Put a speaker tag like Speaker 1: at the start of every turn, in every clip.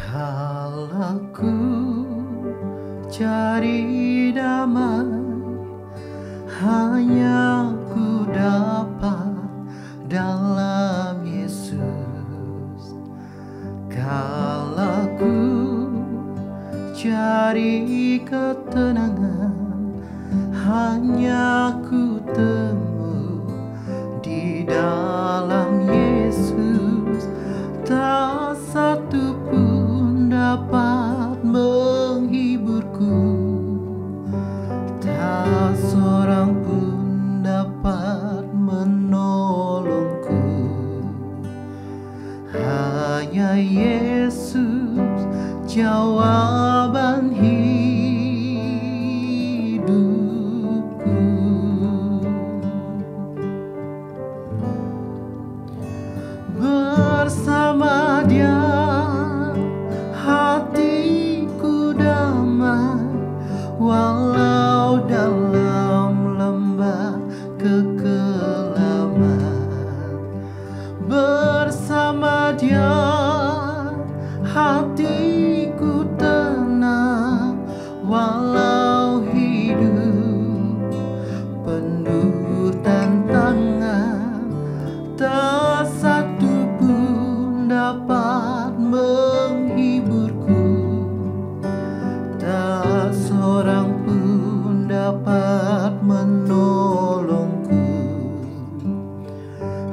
Speaker 1: Kalau ku cari damai, hanya ku dapat dalam Yesus. Kalau ku cari ketenangan, hanya ku temu di dalam Yesus. Tak satu pun dapat menghiburku, tak seorang pun dapat menolongku. Hanya Yesus jawaban hidupku. Bersama Dia hatiku damai, walau dalam lembah kekelaman. Bersama Dia hatiku tenang, walau hidup penuh tantangan. Tak satu pun dapat menghiburku, tak seorang pun dapat menolongku.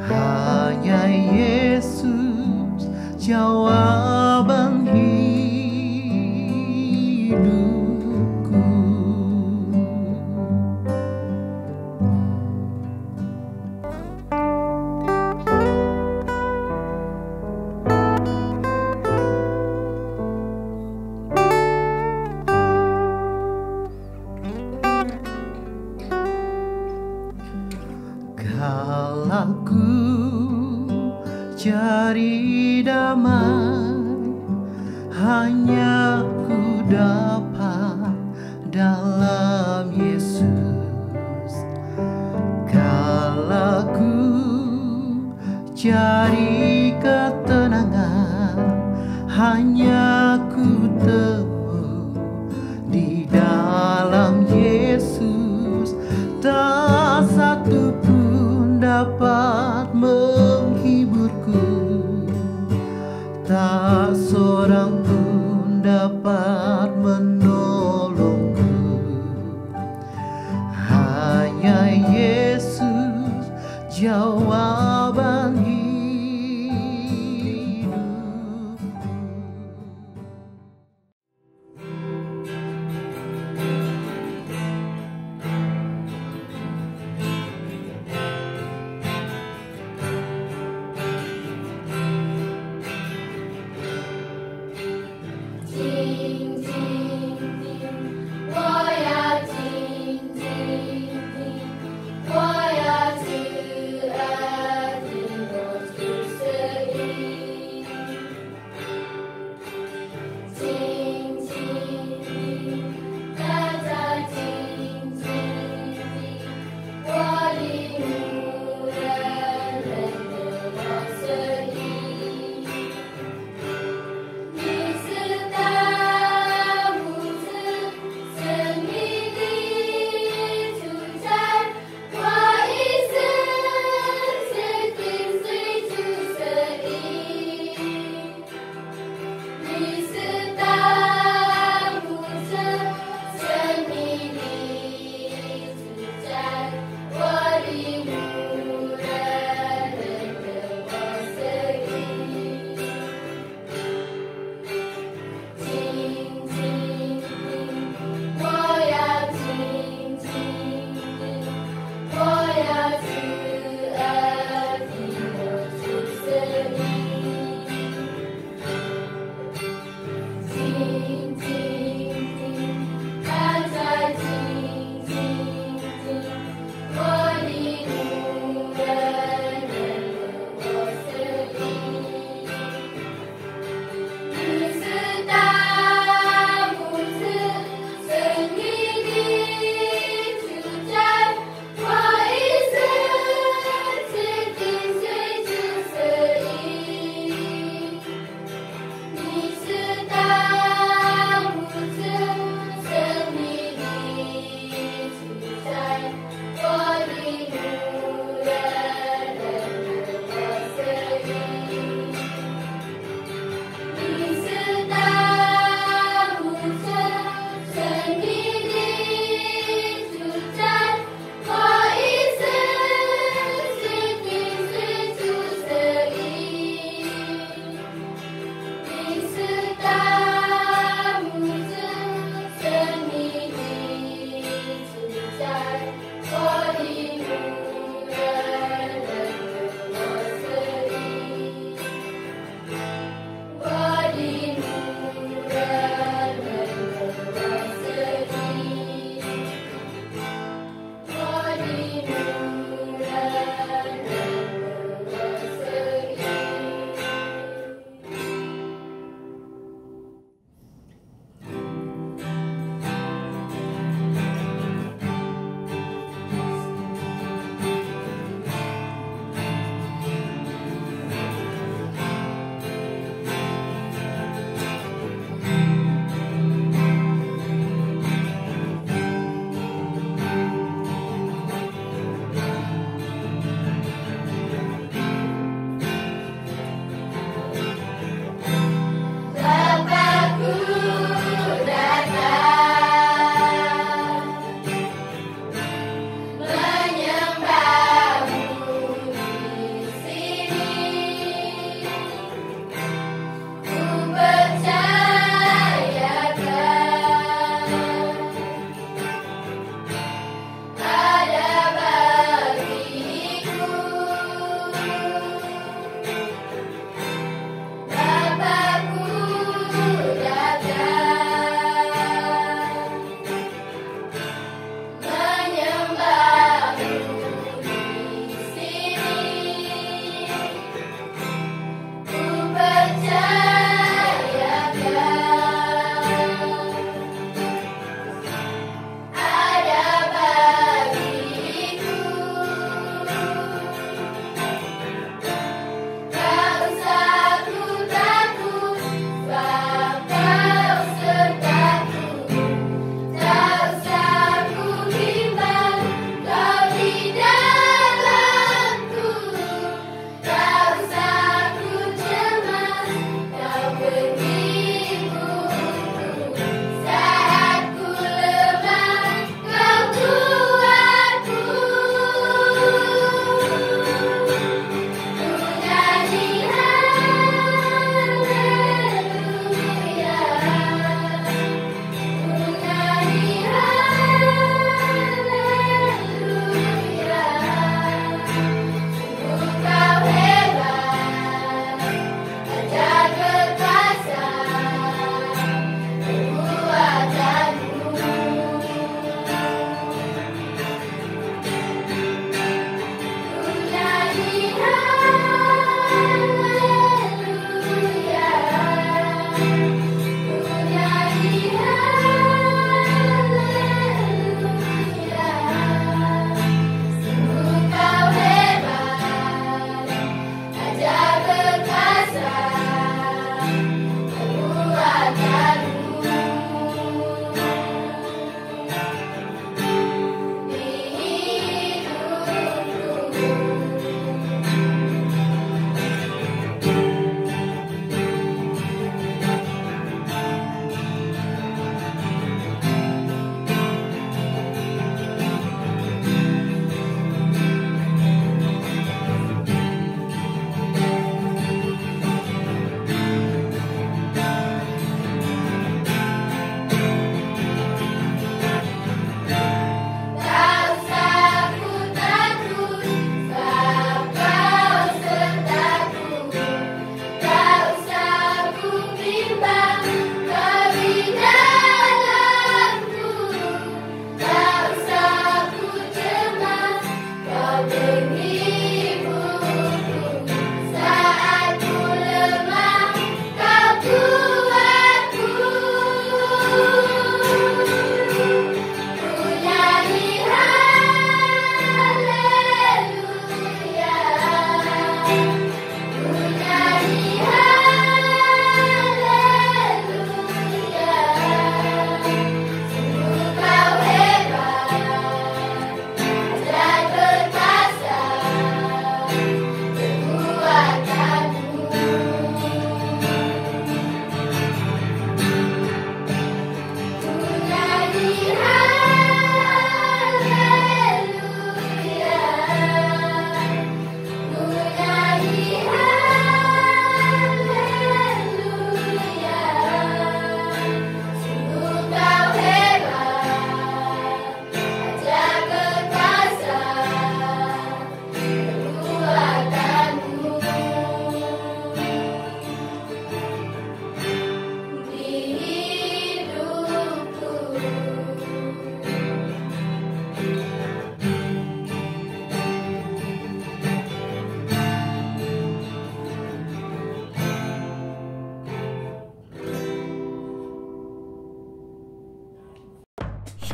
Speaker 1: Hanya Yesus jawaban hidupku. Kalau ku cari damai, hanya ku dapat dalam Yesus. Kalau ku cari ketenangan, hanya ku temu di dalam Yesus. Tak satu pun dapat menghiburku, tak seorang pun dapat menolongku. Hanya Yesus jawaban hidupku.
Speaker 2: Di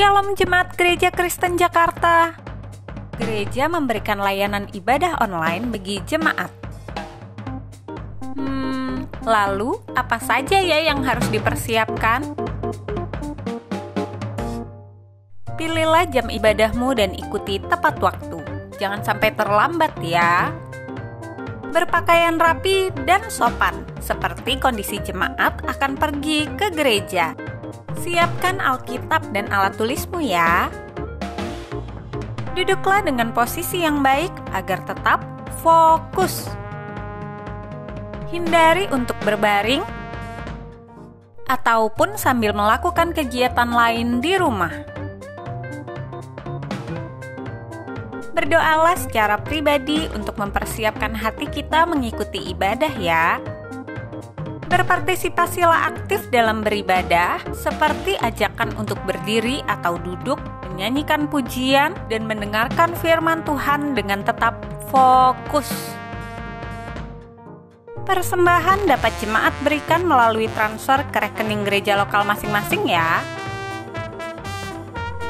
Speaker 2: Shalom Jemaat Gereja Kristen Jakarta. Gereja memberikan layanan ibadah online bagi jemaat. Lalu apa saja ya yang harus dipersiapkan? Pilihlah jam ibadahmu dan ikuti tepat waktu. Jangan sampai terlambat ya. Berpakaian rapi dan sopan, seperti kondisi jemaat akan pergi ke gereja. Siapkan Alkitab dan alat tulismu ya. Duduklah dengan posisi yang baik agar tetap fokus. Hindari untuk berbaring ataupun sambil melakukan kegiatan lain di rumah. Berdoalah secara pribadi untuk mempersiapkan hati kita mengikuti ibadah ya. Berpartisipasilah aktif dalam beribadah, seperti ajakan untuk berdiri atau duduk, menyanyikan pujian, dan mendengarkan firman Tuhan dengan tetap fokus. Persembahan dapat jemaat berikan melalui transfer ke rekening gereja lokal masing-masing ya.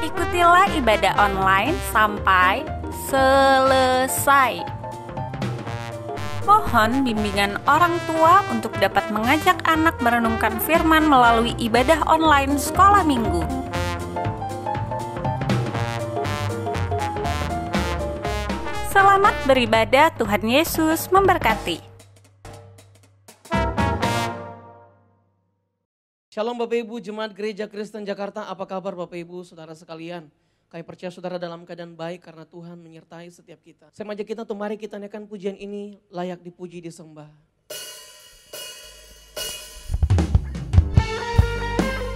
Speaker 2: Ikutilah ibadah online sampai selesai. Mohon bimbingan orang tua untuk dapat mengajak anak merenungkan firman melalui ibadah online sekolah minggu. Selamat beribadah, Tuhan Yesus memberkati.
Speaker 3: Shalom Bapak Ibu, Jemaat Gereja Kristen Jakarta, apa kabar Bapak Ibu, saudara sekalian? Kami percaya saudara dalam keadaan baik karena Tuhan menyertai setiap kita. Saya mengajak kita untuk mari kita naikkan pujian ini layak dipuji disembah.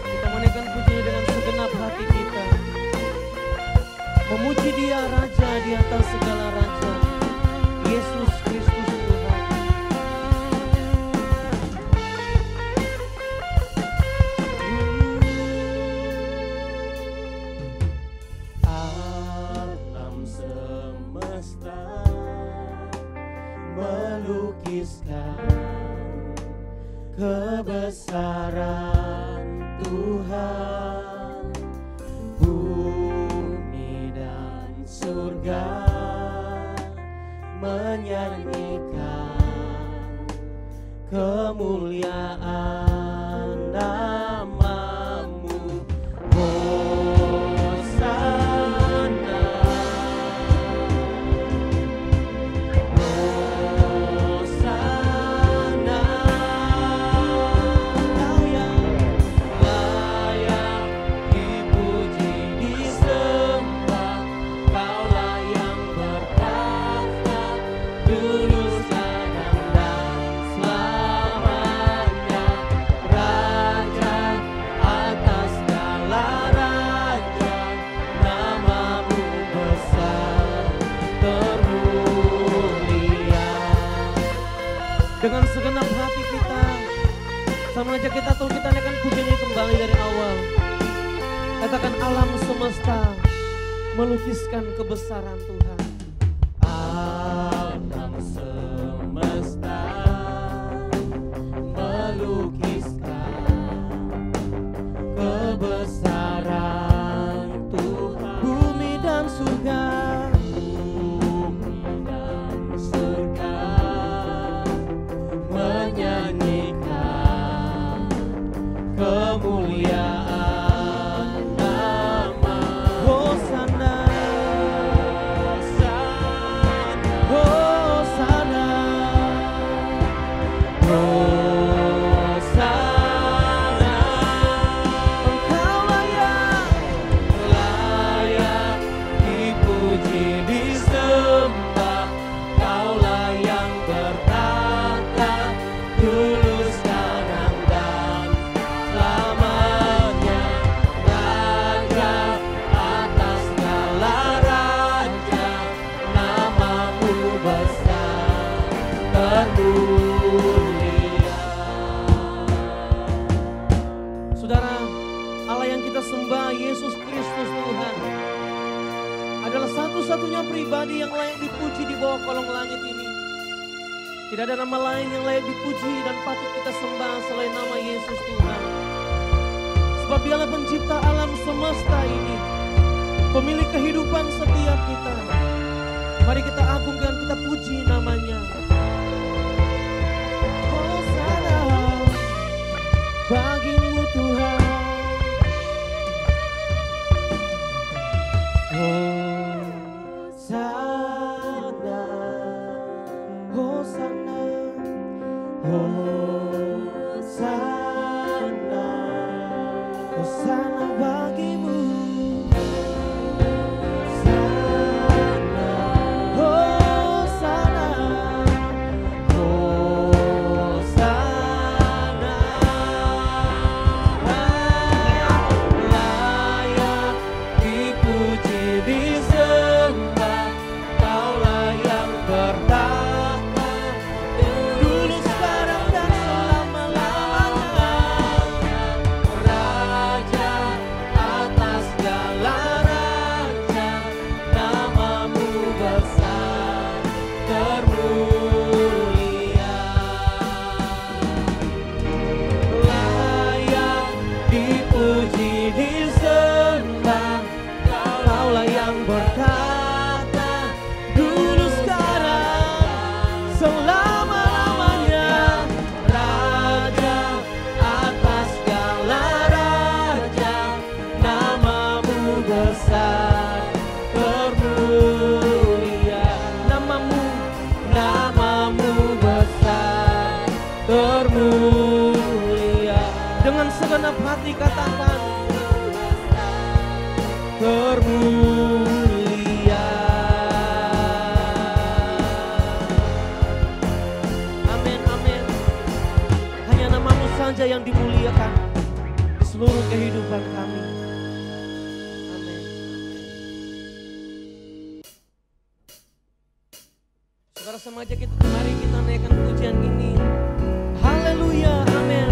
Speaker 3: Kita menaikkan pujian dengan segenap hati kita. Memuji Dia Raja di atas segala raja, Yesus Kristus Tuhan.
Speaker 1: Alam semesta melukiskan kebesaran Tuhan. Bumi dan surga menyanyikan kemuliaan nama-Mu. Hosana, Hosana, Kau yang layak dipuji disembah, Kaulah yang bertahta dulu sekarang dan selamanya. Raja atas segala raja, nama-Mu besar termulia.
Speaker 3: Dengan segenap hati kita, saya mengajak kita untuk kita naikkan pujian ini kembali dari awal. Katakan alam semesta melukiskan kebesaran Tuhan.
Speaker 1: Alam semesta melukiskan kebesaran Tuhan.
Speaker 3: Bumi dan surga
Speaker 1: Bumi dan surga menyanyikan kemuliaan nama.
Speaker 3: Hosana,
Speaker 1: Hosana,
Speaker 3: Hosana,
Speaker 1: Hosana,
Speaker 3: Engkau
Speaker 1: layak dipuji disembah, Kaulah yang bertahta dulu sekarang dan selamanya. Raja atas segala raja, nama-Mu besar termulia.
Speaker 3: Saudara, Allah yang kita sembah, Yesus Kristus Tuhan, adalah satu-satunya pribadi yang layak dipuji di bawah kolong langit ini. Tidak ada nama lain yang layak dipuji dan patut kita sembah selain nama Yesus Tuhan. Sebab Dialah pencipta alam semesta ini, pemilik kehidupan setiap kita. Mari kita agungkan, kita puji namanya. Hosana bagi-Mu Tuhan.
Speaker 1: Hosana, Hosana, Hosana,
Speaker 3: Hosana bagi-Mu.
Speaker 1: Hosana,
Speaker 3: Hosana Dengan segenap hati katakan, termulia. Amin, amin. Hanya nama-Mu saja yang dimuliakan di seluruh kehidupan kami. Amin. Saudara sengaja mari kita naikkan pujian ini. Haleluya, amin.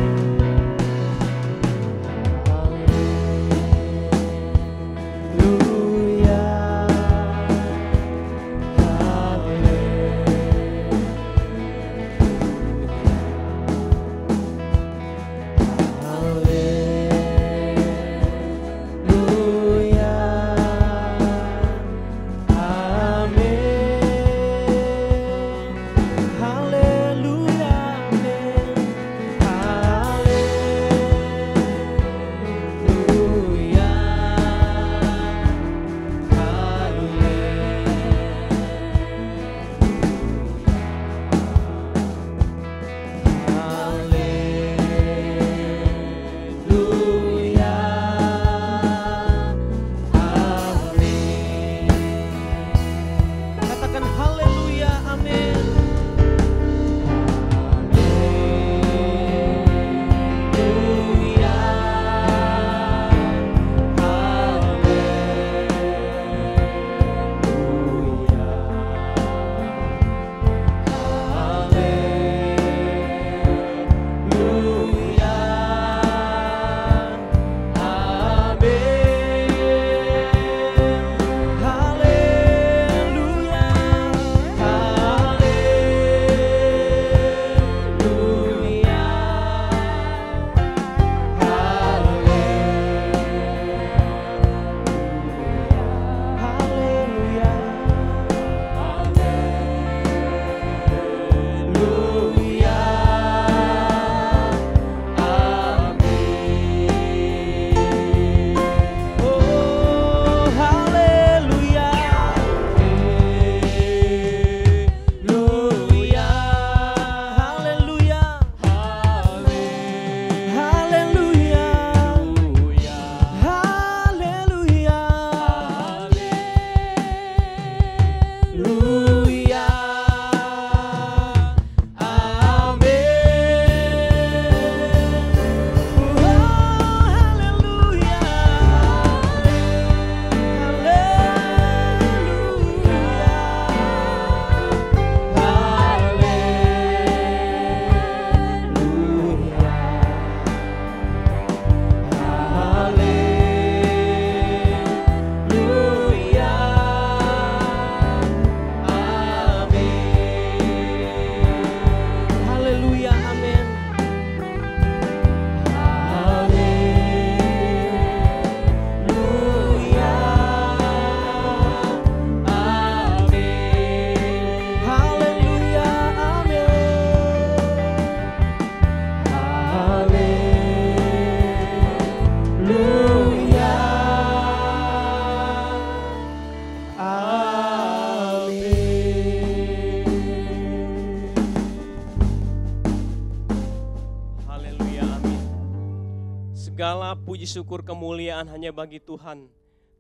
Speaker 4: Segala puji syukur kemuliaan hanya bagi Tuhan.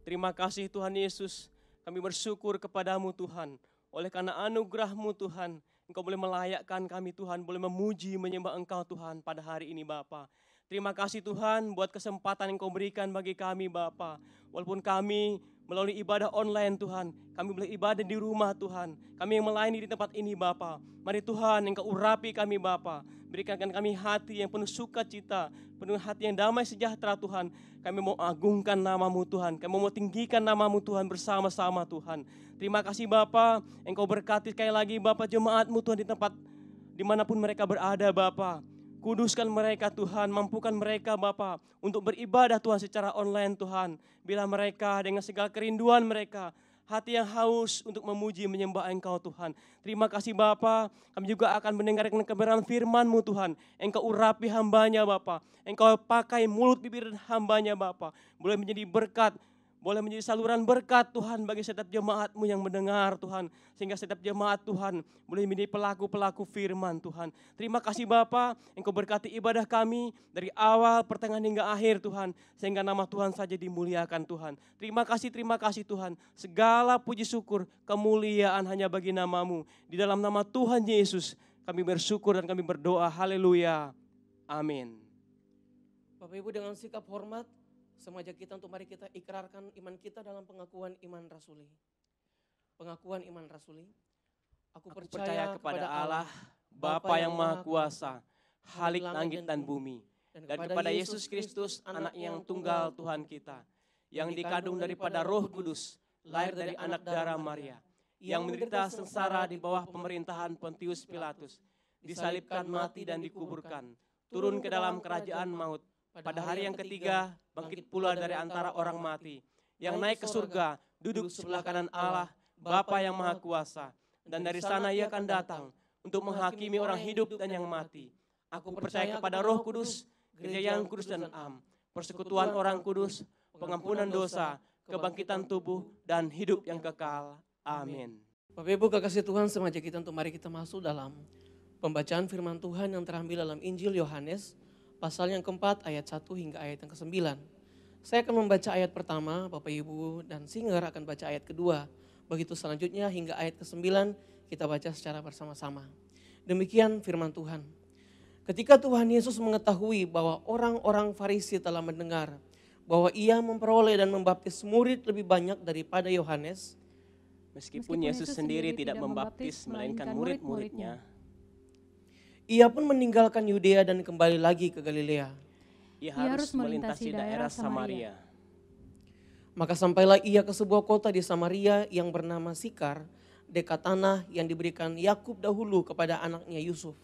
Speaker 4: Terima kasih Tuhan Yesus, kami bersyukur kepadamu Tuhan. Oleh karena anugerah-Mu Tuhan, Engkau boleh melayakkan kami Tuhan, boleh memuji, menyembah Engkau Tuhan pada hari ini Bapa. Terima kasih Tuhan buat kesempatan yang Engkau berikan bagi kami Bapa. Walaupun kami melalui ibadah online Tuhan, kami boleh ibadah di rumah Tuhan. Kami yang melayani di tempat ini Bapa. Mari Tuhan Engkau urapi kami Bapa. Berikan kami hati yang penuh sukacita, penuh hati yang damai sejahtera Tuhan. Kami mau agungkan nama-Mu Tuhan. Kami mau tinggikan nama-Mu Tuhan bersama-sama Tuhan. Terima kasih Bapa. Engkau berkati sekali lagi Bapa jemaat-Mu Tuhan di tempat dimanapun mereka berada Bapa. Kuduskan mereka Tuhan, mampukan mereka Bapa untuk beribadah Tuhan secara online Tuhan. Bila mereka dengan segala kerinduan mereka, hati yang haus untuk memuji menyembah Engkau Tuhan. Terima kasih Bapa, kami juga akan mendengarkan kebenaran firman-Mu Tuhan. Engkau urapi hambanya Bapa, Engkau pakai mulut bibir hambanya Bapa. Boleh menjadi berkat, boleh menjadi saluran berkat Tuhan bagi setiap jemaat-Mu yang mendengar Tuhan. Sehingga setiap jemaat Tuhan boleh menjadi pelaku-pelaku firman Tuhan. Terima kasih Bapa, Engkau berkati ibadah kami dari awal, pertengahan hingga akhir Tuhan. Sehingga nama Tuhan saja dimuliakan Tuhan. Terima kasih Tuhan. Segala puji syukur, kemuliaan hanya bagi nama-Mu. Di dalam nama Tuhan Yesus kami bersyukur dan kami berdoa. Haleluya. Amin.
Speaker 3: Bapak Ibu dengan sikap hormat, saya mengajak kita untuk mari kita ikrarkan iman kita dalam pengakuan iman rasuli. Pengakuan iman rasuli. Aku
Speaker 4: Percaya kepada Allah, Bapa yang Maha Kuasa, Khalik langit dan bumi. Dan kepada Yesus Kristus, anak yang tunggal Tuhan kita. Yang dikandung daripada Roh Kudus, lahir dari anak darah Maria. Yang menderita sengsara di bawah pemerintahan Pontius Pilatus. Disalibkan, mati dan dikuburkan. Turun ke dalam kerajaan maut. Pada hari yang ketiga, bangkit pula dari antara orang mati. Yang naik ke surga, duduk sebelah kanan Allah, Bapa yang Maha Kuasa. Dan dari sana Ia akan datang untuk menghakimi orang hidup dan yang mati. Aku percaya kepada Roh Kudus, gereja yang kudus dan am, persekutuan orang kudus, pengampunan dosa, kebangkitan tubuh, dan hidup yang kekal. Amin.
Speaker 3: Bapak Ibu kekasih Tuhan, saya mengajak kita untuk mari kita masuk dalam pembacaan firman Tuhan yang terambil dalam Injil Yohanes, pasal yang keempat ayat 1 hingga ayat yang ke-9. Saya akan membaca ayat pertama, Bapak Ibu dan Singer akan baca ayat kedua. Begitu selanjutnya hingga ayat ke-9 kita baca secara bersama-sama. Demikian firman Tuhan. Ketika Tuhan Yesus mengetahui bahwa orang-orang Farisi telah mendengar bahwa Ia memperoleh dan membaptis murid lebih banyak daripada Yohanes,
Speaker 4: Meskipun Yesus sendiri tidak membaptis melainkan murid-muridnya,
Speaker 3: Ia pun meninggalkan Yudea dan kembali lagi ke Galilea.
Speaker 4: Ia harus melintasi daerah Samaria.
Speaker 3: Maka sampailah Ia ke sebuah kota di Samaria yang bernama Sikar, dekat tanah yang diberikan Yakub dahulu kepada anaknya Yusuf.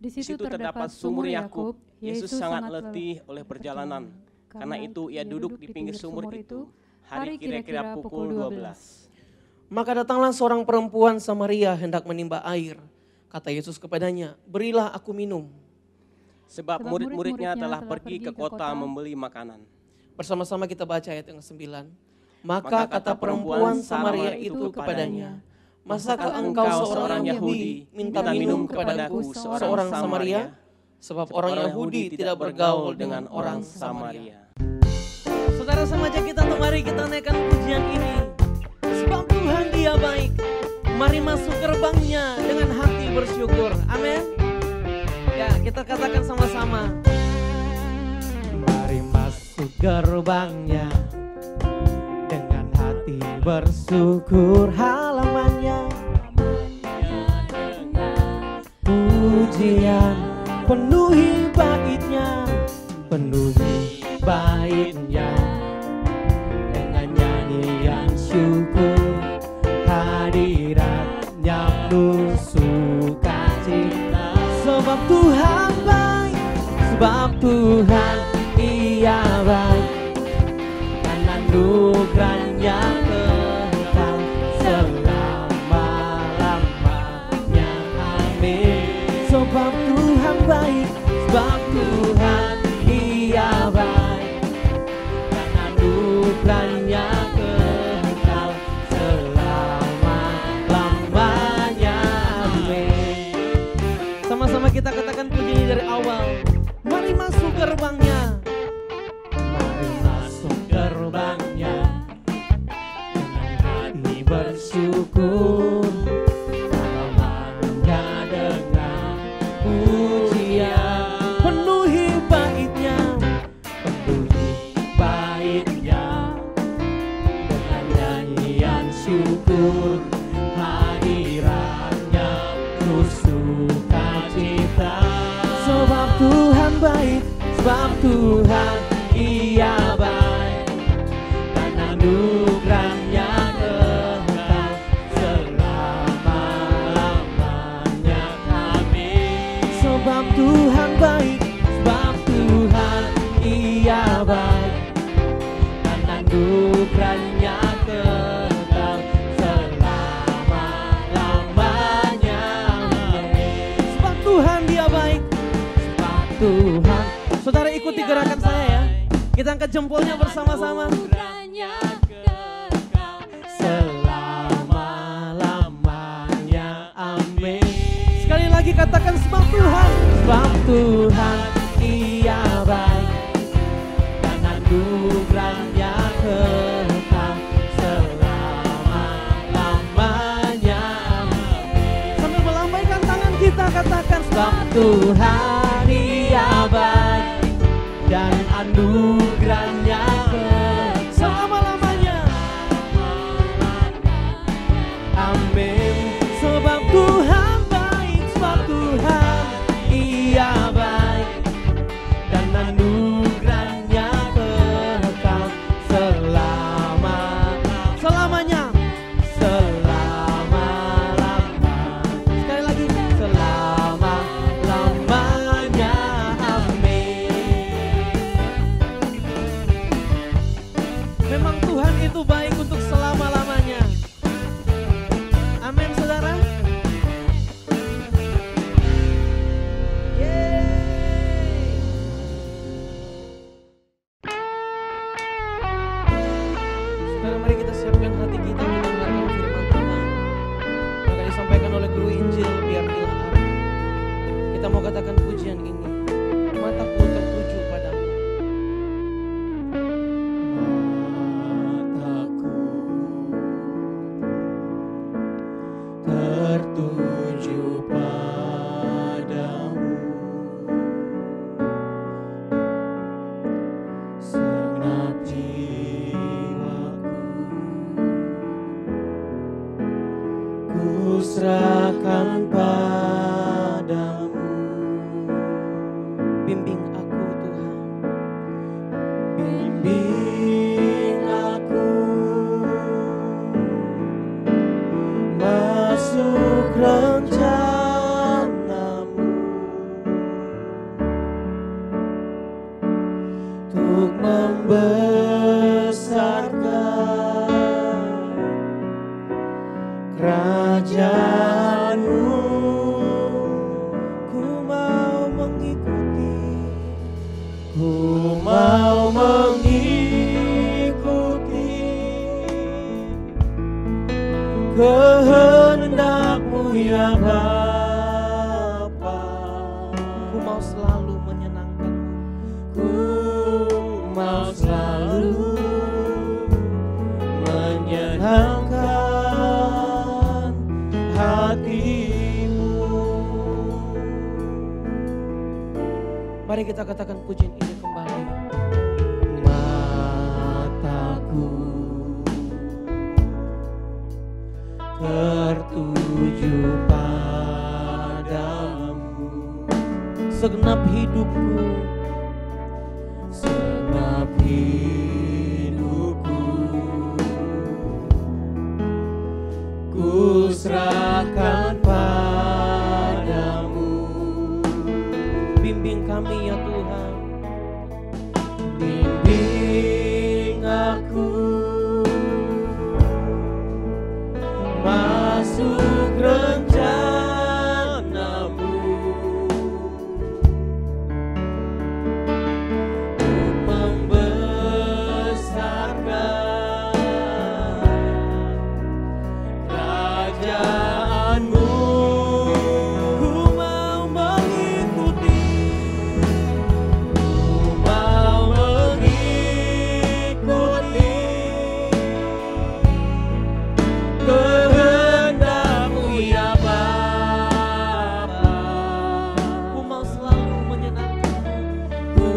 Speaker 1: Di situ terdapat sumur Yakub.
Speaker 4: Yesus sangat letih oleh perjalanan. Karena itu Ia duduk di pinggir sumur itu. Hari kira-kira pukul 12.
Speaker 3: Maka datanglah seorang perempuan Samaria hendak menimba air. Kata Yesus kepadanya, berilah aku minum.
Speaker 4: Sebab murid-muridnya telah pergi ke kota membeli makanan.
Speaker 3: Bersama-sama kita baca ayat yang ke-9. Maka kata perempuan Samaria itu kepadanya, masakah engkau seorang Yahudi minta minum kepadaku seorang Samaria? Sebab orang Yahudi tidak bergaul dengan orang Samaria. Saudara, sama aja kita untuk mari kita naikkan pujian ini. Sebab Tuhan Dia baik. Mari masuk gerbangnya dengan hati bersyukur. Amin. Ya, kita katakan sama-sama. Mari masuk gerbangnya dengan hati bersyukur, halamannya pujian, penuhi baitnya, penuhi baitnya dengan nyanyian syukur. Hadiratnya penuh sukacita. Sebab Tuhan baik, sebab Tuhan Ia baik. Dan anugerahnya kekal selama-lamanya. Amin. Sebab Tuhan baik, sebab Tuhan Ia baik. Dan anugerahnya kekal selama-lamanya. Amin. Sama-sama kita katakan puji ini dari awal. Mari masuk gerbangnya. Mari masuk gerbangnya dengan hati bersyukur. Halamannya dengan pujian, penuhi baitnya, penuhi baitnya dengan nyanyian syukur. Hadiratnya penuh sukacita. Sebab Tuhan baik, sebab Tuhan Ia baik. Dan anugerahnya kekal selama-lamanya. Amin. Sebab Tuhan baik, sebab Tuhan Ia baik. Dan anugerahnya kekal selama-lamanya. Amin. Sebab Tuhan Dia baik. Tuhan. Saudara ikuti gerakan saya ya. Kita angkat jempolnya bersama-sama. katakan sebab Tuhan Ia baik dan anugerahnya kekal selama-lamanya. Sambil melambaikan tangan kita katakan sebab Tuhan Ia baik dan anugerahnya selama-lamanya. Amin. Sebab Tuhan baik, sebab Tuhan Ia baik dan anugerahnya kekal selama-lamanya. Selama-lamanya. Sekali lagi, selama-lamanya. Amin. Memang Tuhan itu baik untuk selama-lamanya. Amin, saudara. Yeay. Saudara, mari kita siapkan hati kita untuk mendengarkan firman Tuhan. Maka disampaikan oleh guru Injil biar ilham. Kita mau katakan pujian ini. Mataku tertuju padamu. Tertuju padamu, segenap jiwaku ku serahkan padamu. Bimbing aku Tuhan, bimbing aku masuk rencanamu untuk membesarkan kerajaanmu. Ku mau mengikuti, ku mau mengikuti kehendak-Mu ya Bapa. Ku mau selalu menyenangkan-Mu, ku mau selalu menyenangkan hati-Mu. Mari kita katakan pujian ini kembali. Mataku tertuju padamu, segenap hidupku, segenap hidupku ku serahkan padamu. Bimbing kami ya Tuhan, bimbing aku masuk rencana-Mu untuk membesarkan kerajaan-Mu. Ku mau mengikuti, ku mau mengikuti kehendak-Mu ya Bapa. Ku mau selalu menyenangkan-Mu, ku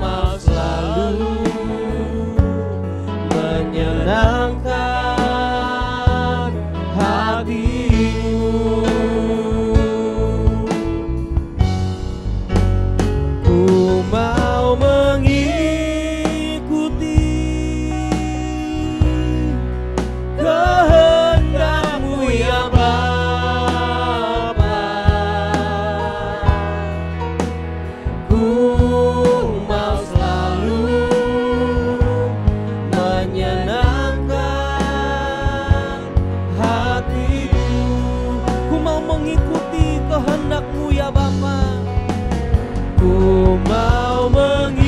Speaker 3: mau selalu menyenangkan hati-Mu. Ku mau mengikuti kehendak-Mu ya Bapa. Ku mau selalu menyenangkan hati-Mu. Ku mau mengikuti kehendak-Mu ya Bapa. Ku mau mengikuti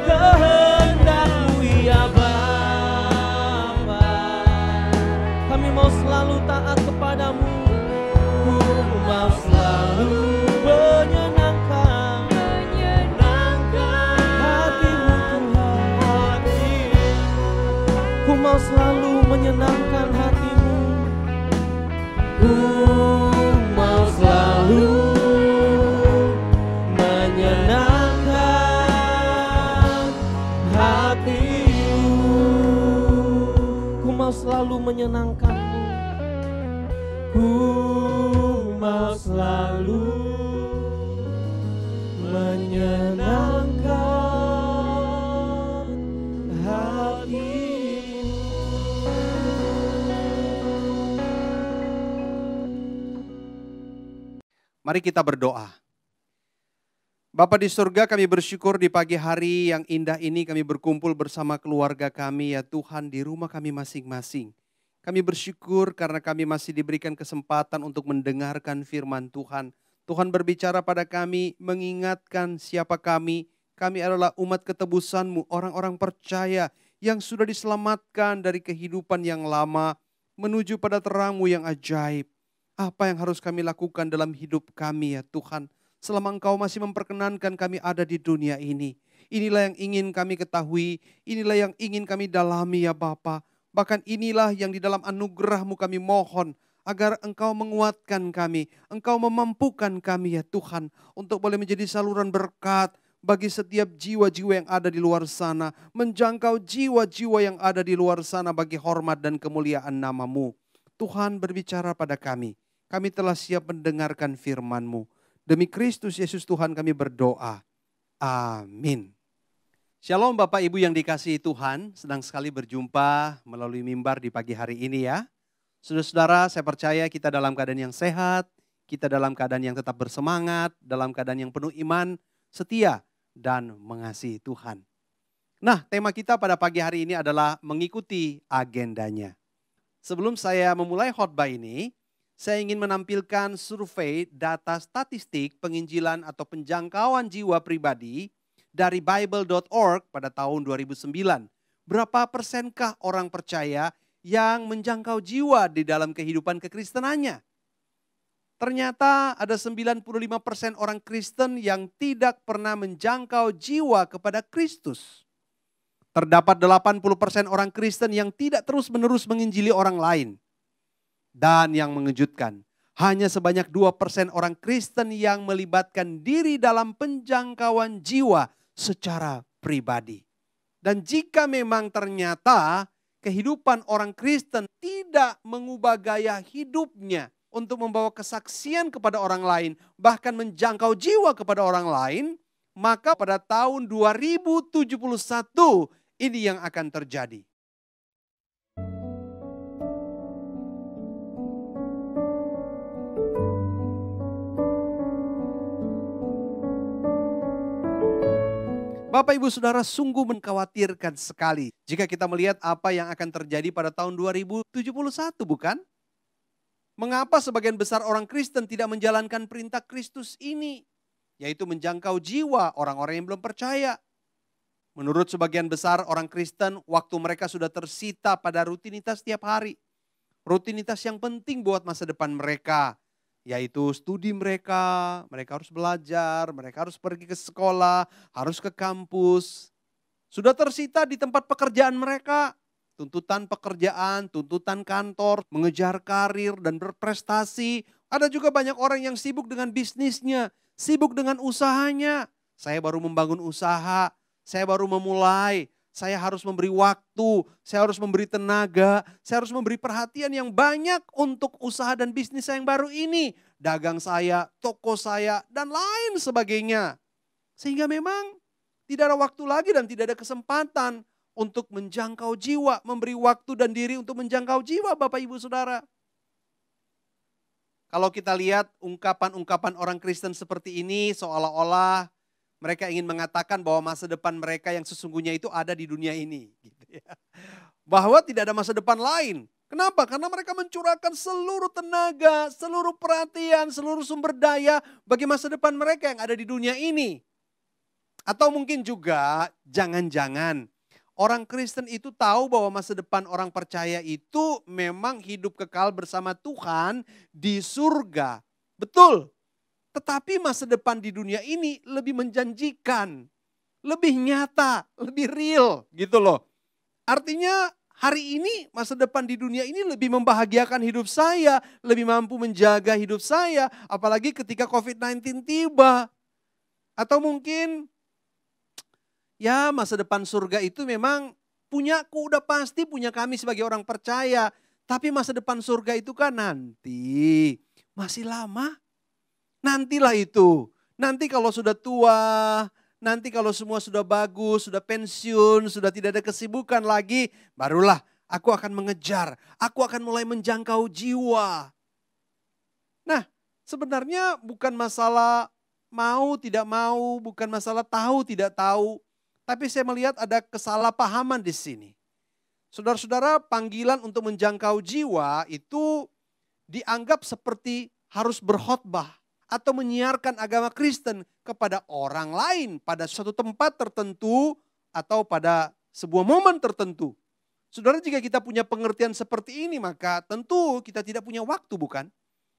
Speaker 3: kehendak-Mu ya Bapa. Engkau selalu menyenangkan hatimu.
Speaker 5: Mari kita berdoa. Bapa di surga, kami bersyukur di pagi hari yang indah ini kami berkumpul bersama keluarga kami ya Tuhan di rumah kami masing-masing. Kami bersyukur karena kami masih diberikan kesempatan untuk mendengarkan firman Tuhan. Tuhan berbicara pada kami, mengingatkan siapa kami. Kami adalah umat ketebusan-Mu, orang-orang percaya yang sudah diselamatkan dari kehidupan yang lama menuju pada terang-Mu yang ajaib. Apa yang harus kami lakukan dalam hidup kami ya Tuhan? Selama Engkau masih memperkenankan kami ada di dunia ini. Inilah yang ingin kami ketahui, inilah yang ingin kami dalami ya Bapa. Bahkan inilah yang di dalam anugerah-Mu kami mohon agar Engkau menguatkan kami, Engkau memampukan kami ya Tuhan untuk boleh menjadi saluran berkat bagi setiap jiwa-jiwa yang ada di luar sana, menjangkau jiwa-jiwa yang ada di luar sana bagi hormat dan kemuliaan nama-Mu. Tuhan berbicara pada kami telah siap mendengarkan firman-Mu. Demi Kristus Yesus Tuhan kami berdoa. Amin. Shalom Bapak Ibu yang dikasihi Tuhan, senang sekali berjumpa melalui mimbar di pagi hari ini ya. Saudara-saudara, saya percaya kita dalam keadaan yang sehat, kita dalam keadaan yang tetap bersemangat, dalam keadaan yang penuh iman, setia, dan mengasihi Tuhan. Nah, tema kita pada pagi hari ini adalah mengikuti agendanya. Sebelum saya memulai khotbah ini, saya ingin menampilkan survei data statistik penginjilan atau penjangkauan jiwa pribadi dari Bible.org pada tahun 2009. Berapa persenkah orang percaya yang menjangkau jiwa di dalam kehidupan kekristenannya? Ternyata ada 95% orang Kristen yang tidak pernah menjangkau jiwa kepada Kristus. Terdapat 80% orang Kristen yang tidak terus-menerus menginjili orang lain. Dan yang mengejutkan, hanya sebanyak 2% orang Kristen yang melibatkan diri dalam penjangkauan jiwa secara pribadi. Dan jika memang ternyata kehidupan orang Kristen tidak mengubah gaya hidupnya untuk membawa kesaksian kepada orang lain, bahkan menjangkau jiwa kepada orang lain, maka pada tahun 2071 ini yang akan terjadi. Bapak Ibu Saudara, sungguh mengkhawatirkan sekali jika kita melihat apa yang akan terjadi pada tahun 2071, bukan? Mengapa sebagian besar orang Kristen tidak menjalankan perintah Kristus ini, yaitu menjangkau jiwa orang-orang yang belum percaya? Menurut sebagian besar orang Kristen, waktu mereka sudah tersita pada rutinitas setiap hari. Rutinitas yang penting buat masa depan mereka, yaitu studi mereka harus belajar, mereka harus pergi ke sekolah, harus ke kampus. Sudah tersita di tempat pekerjaan mereka, tuntutan pekerjaan, tuntutan kantor, mengejar karir dan berprestasi. Ada juga banyak orang yang sibuk dengan bisnisnya, sibuk dengan usahanya. Saya baru membangun usaha, saya baru memulai, saya harus memberi waktu, saya harus memberi tenaga, saya harus memberi perhatian yang banyak untuk usaha dan bisnis saya yang baru ini. Dagang saya, toko saya, dan lain sebagainya. Sehingga memang tidak ada waktu lagi dan tidak ada kesempatan untuk menjangkau jiwa, memberi waktu dan diri untuk menjangkau jiwa Bapak Ibu Saudara. Kalau kita lihat ungkapan-ungkapan orang Kristen seperti ini seolah-olah mereka ingin mengatakan bahwa masa depan mereka yang sesungguhnya itu ada di dunia ini. Gitu ya. Bahwa tidak ada masa depan lain. Kenapa? Karena mereka mencurahkan seluruh tenaga, seluruh perhatian, seluruh sumber daya bagi masa depan mereka yang ada di dunia ini. Atau mungkin juga jangan-jangan orang Kristen itu tahu bahwa masa depan orang percaya itu memang hidup kekal bersama Tuhan di surga. Betul. Tetapi masa depan di dunia ini lebih menjanjikan, lebih nyata, lebih real gitu loh. Artinya hari ini masa depan di dunia ini lebih membahagiakan hidup saya, lebih mampu menjaga hidup saya, apalagi ketika COVID-19 tiba. Atau mungkin ya masa depan surga itu memang punyaku, udah pasti punya kami sebagai orang percaya. Tapi masa depan surga itu kan nanti masih lama. Nantilah itu. Nanti kalau sudah tua, nanti kalau semua sudah bagus, sudah pensiun, sudah tidak ada kesibukan lagi, barulah aku akan mengejar, aku akan mulai menjangkau jiwa. Nah, sebenarnya bukan masalah mau tidak mau, bukan masalah tahu tidak tahu, tapi saya melihat ada kesalahpahaman di sini. Saudara-saudara, panggilan untuk menjangkau jiwa itu dianggap seperti harus berkhotbah atau menyiarkan agama Kristen kepada orang lain pada suatu tempat tertentu atau pada sebuah momen tertentu. Saudara, jika kita punya pengertian seperti ini, maka tentu kita tidak punya waktu, bukan?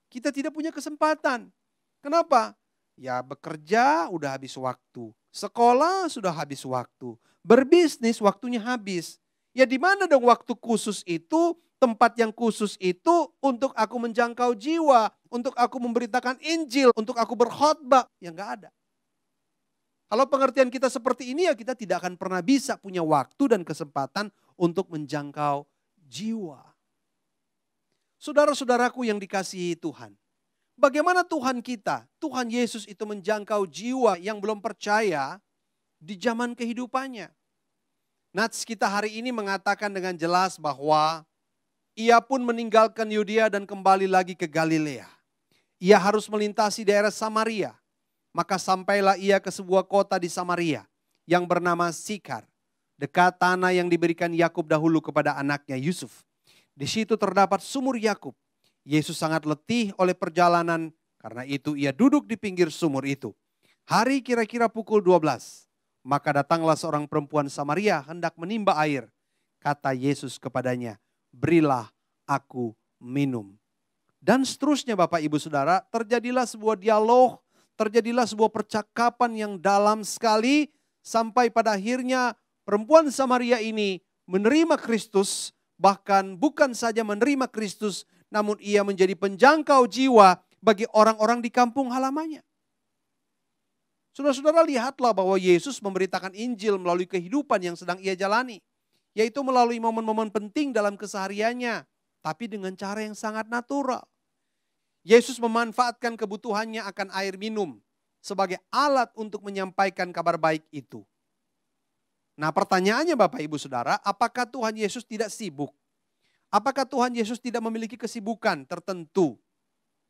Speaker 5: Kita tidak punya kesempatan. Kenapa? Ya, bekerja udah habis waktu, sekolah sudah habis waktu, berbisnis waktunya habis. Ya, di mana dong waktu khusus itu, tempat yang khusus itu untuk aku menjangkau jiwa, untuk aku memberitakan Injil, untuk aku berkhotbah? Ya, enggak ada. Kalau pengertian kita seperti ini, ya kita tidak akan pernah bisa punya waktu dan kesempatan untuk menjangkau jiwa. Saudara-saudaraku yang dikasihi Tuhan, bagaimana Tuhan kita, Tuhan Yesus itu menjangkau jiwa yang belum percaya di zaman kehidupannya? Nats kita hari ini mengatakan dengan jelas bahwa ia pun meninggalkan Yudea dan kembali lagi ke Galilea. Ia harus melintasi daerah Samaria. Maka sampailah ia ke sebuah kota di Samaria yang bernama Sikar, dekat tanah yang diberikan Yakub dahulu kepada anaknya Yusuf. Di situ terdapat sumur Yakub. Yesus sangat letih oleh perjalanan, karena itu ia duduk di pinggir sumur itu. Hari kira-kira pukul 12. Maka datanglah seorang perempuan Samaria hendak menimba air. Kata Yesus kepadanya, berilah aku minum. Dan seterusnya Bapak Ibu Saudara, terjadilah sebuah dialog, terjadilah sebuah percakapan yang dalam sekali, sampai pada akhirnya perempuan Samaria ini menerima Kristus, bahkan bukan saja menerima Kristus, namun ia menjadi penjangkau jiwa bagi orang-orang di kampung halamannya. Saudara-saudara, lihatlah bahwa Yesus memberitakan Injil melalui kehidupan yang sedang ia jalani. Yaitu melalui momen-momen penting dalam kesehariannya, tapi dengan cara yang sangat natural. Yesus memanfaatkan kebutuhannya akan air minum sebagai alat untuk menyampaikan kabar baik itu. Nah, pertanyaannya Bapak Ibu Saudara, apakah Tuhan Yesus tidak sibuk? Apakah Tuhan Yesus tidak memiliki kesibukan tertentu?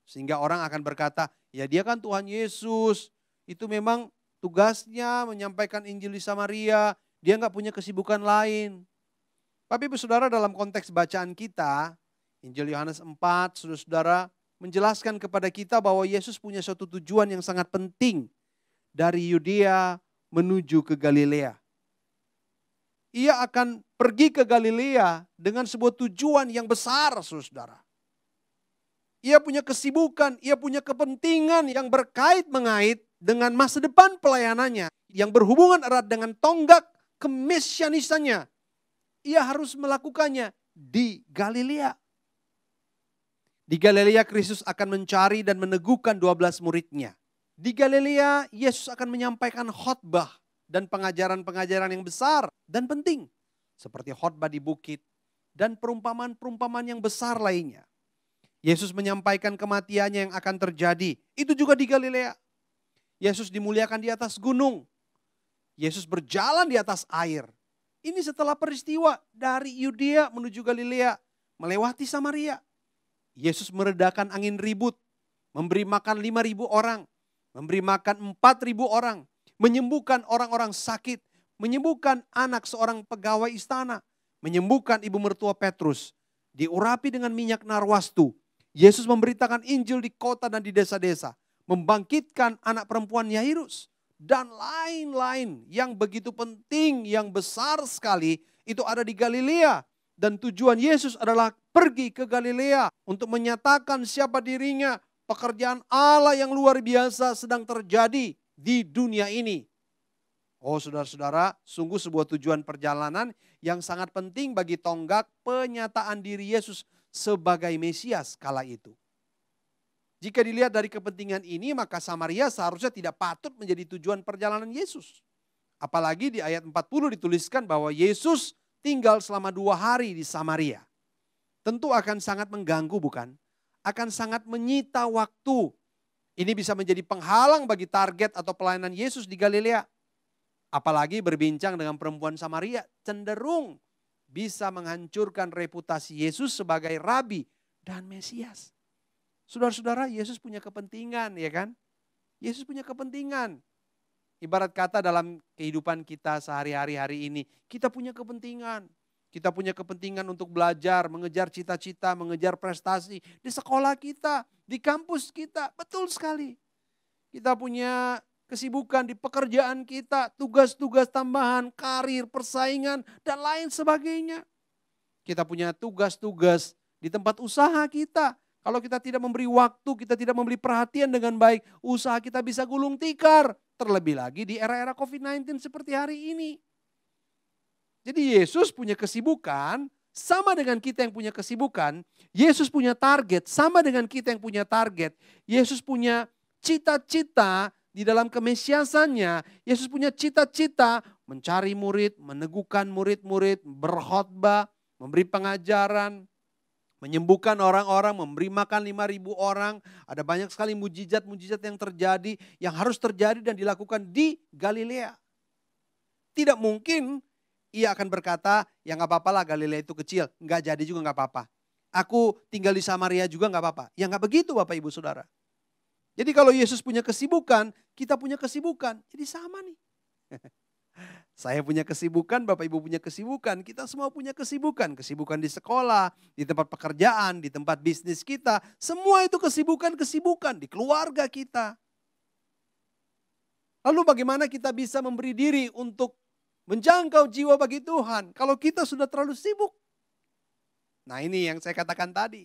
Speaker 5: Sehingga orang akan berkata, ya dia kan Tuhan Yesus, itu memang tugasnya menyampaikan Injil di Samaria, dia nggak punya kesibukan lain. Tapi Ibu Saudara, dalam konteks bacaan kita, Injil Yohanes 4, saudara-saudara, menjelaskan kepada kita bahwa Yesus punya suatu tujuan yang sangat penting dari Yudea menuju ke Galilea. Ia akan pergi ke Galilea dengan sebuah tujuan yang besar, saudara. Ia punya kesibukan, ia punya kepentingan yang berkait-mengait dengan masa depan pelayanannya, yang berhubungan erat dengan tonggak kemesianisannya. Ia harus melakukannya di Galilea. Di Galilea Kristus akan mencari dan meneguhkan 12 muridnya. Di Galilea Yesus akan menyampaikan khotbah dan pengajaran-pengajaran yang besar dan penting. Seperti khotbah di bukit dan perumpamaan-perumpamaan yang besar lainnya. Yesus menyampaikan kematiannya yang akan terjadi. Itu juga di Galilea. Yesus dimuliakan di atas gunung. Yesus berjalan di atas air. Ini setelah peristiwa dari Yudea menuju Galilea, melewati Samaria. Yesus meredakan angin ribut, memberi makan 5.000 orang, memberi makan 4.000 orang, menyembuhkan orang-orang sakit, menyembuhkan anak seorang pegawai istana, menyembuhkan ibu mertua Petrus, diurapi dengan minyak narwastu. Yesus memberitakan Injil di kota dan di desa-desa, membangkitkan anak perempuan Yairus, dan lain-lain yang begitu penting, yang besar sekali, itu ada di Galilea. Dan tujuan Yesus adalah pergi ke Galilea untuk menyatakan siapa dirinya. Pekerjaan Allah yang luar biasa sedang terjadi di dunia ini. Oh saudara-saudara, sungguh sebuah tujuan perjalanan yang sangat penting bagi tonggak penyataan diri Yesus sebagai Mesias kala itu. Jika dilihat dari kepentingan ini, maka Samaria seharusnya tidak patut menjadi tujuan perjalanan Yesus. Apalagi di ayat 40 dituliskan bahwa Yesus tinggal selama 2 hari di Samaria. Tentu akan sangat mengganggu, bukan? Akan sangat menyita waktu. Ini bisa menjadi penghalang bagi target atau pelayanan Yesus di Galilea. Apalagi berbincang dengan perempuan Samaria, cenderung bisa menghancurkan reputasi Yesus sebagai rabi dan Mesias. Saudara-saudara, Yesus punya kepentingan, ya kan? Yesus punya kepentingan. Ibarat kata dalam kehidupan kita sehari-hari hari ini, kita punya kepentingan. Kita punya kepentingan untuk belajar, mengejar cita-cita, mengejar prestasi di sekolah kita, di kampus kita. Betul sekali. Kita punya kesibukan di pekerjaan kita, tugas-tugas tambahan, karir, persaingan, dan lain sebagainya. Kita punya tugas-tugas di tempat usaha kita. Kalau kita tidak memberi waktu, kita tidak memberi perhatian dengan baik, usaha kita bisa gulung tikar. Terlebih lagi di era-era COVID-19 seperti hari ini. Jadi Yesus punya kesibukan, sama dengan kita yang punya kesibukan. Yesus punya target, sama dengan kita yang punya target. Yesus punya cita-cita di dalam kemesiasannya. Yesus punya cita-cita mencari murid, meneguhkan murid-murid, berkhotbah, memberi pengajaran, menyembuhkan orang-orang, memberi makan 5.000 orang. Ada banyak sekali mujizat-mujizat yang terjadi, yang harus terjadi dan dilakukan di Galilea. Tidak mungkin ia akan berkata, ya gak apa-apa lah Galilea itu kecil, gak jadi juga gak apa-apa. Aku tinggal di Samaria juga gak apa-apa. Ya gak begitu Bapak Ibu Saudara. Jadi kalau Yesus punya kesibukan, kita punya kesibukan. Jadi sama nih. Saya punya kesibukan, Bapak Ibu punya kesibukan, kita semua punya kesibukan. Kesibukan di sekolah, di tempat pekerjaan, di tempat bisnis kita. Semua itu kesibukan-kesibukan di keluarga kita. Lalu bagaimana kita bisa memberi diri untuk menjangkau jiwa bagi Tuhan kalau kita sudah terlalu sibuk? Nah ini yang saya katakan tadi.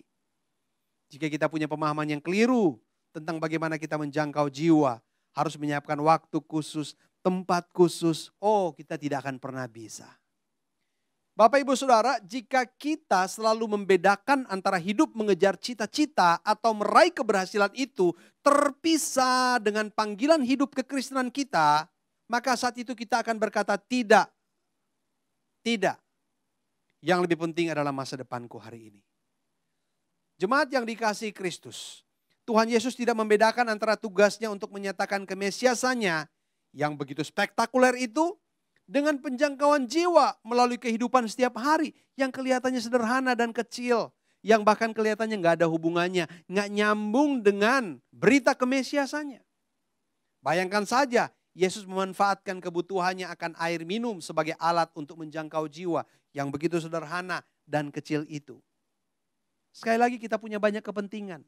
Speaker 5: Jika kita punya pemahaman yang keliru tentang bagaimana kita menjangkau jiwa, harus menyiapkan waktu khusus, tempat khusus, kita tidak akan pernah bisa. Bapak Ibu Saudara, jika kita selalu membedakan antara hidup mengejar cita-cita atau meraih keberhasilan itu terpisah dengan panggilan hidup kekristenan kita, maka saat itu kita akan berkata tidak. Tidak. Yang lebih penting adalah masa depanku hari ini. Jemaat yang dikasihi Kristus, Tuhan Yesus tidak membedakan antara tugasnya untuk menyatakan kemesiasannya yang begitu spektakuler itu dengan penjangkauan jiwa melalui kehidupan setiap hari yang kelihatannya sederhana dan kecil, yang bahkan kelihatannya nggak ada hubungannya, nggak nyambung dengan berita kemesiasannya. Bayangkan saja, Yesus memanfaatkan kebutuhannya akan air minum sebagai alat untuk menjangkau jiwa yang begitu sederhana dan kecil itu. Sekali lagi kita punya banyak kepentingan.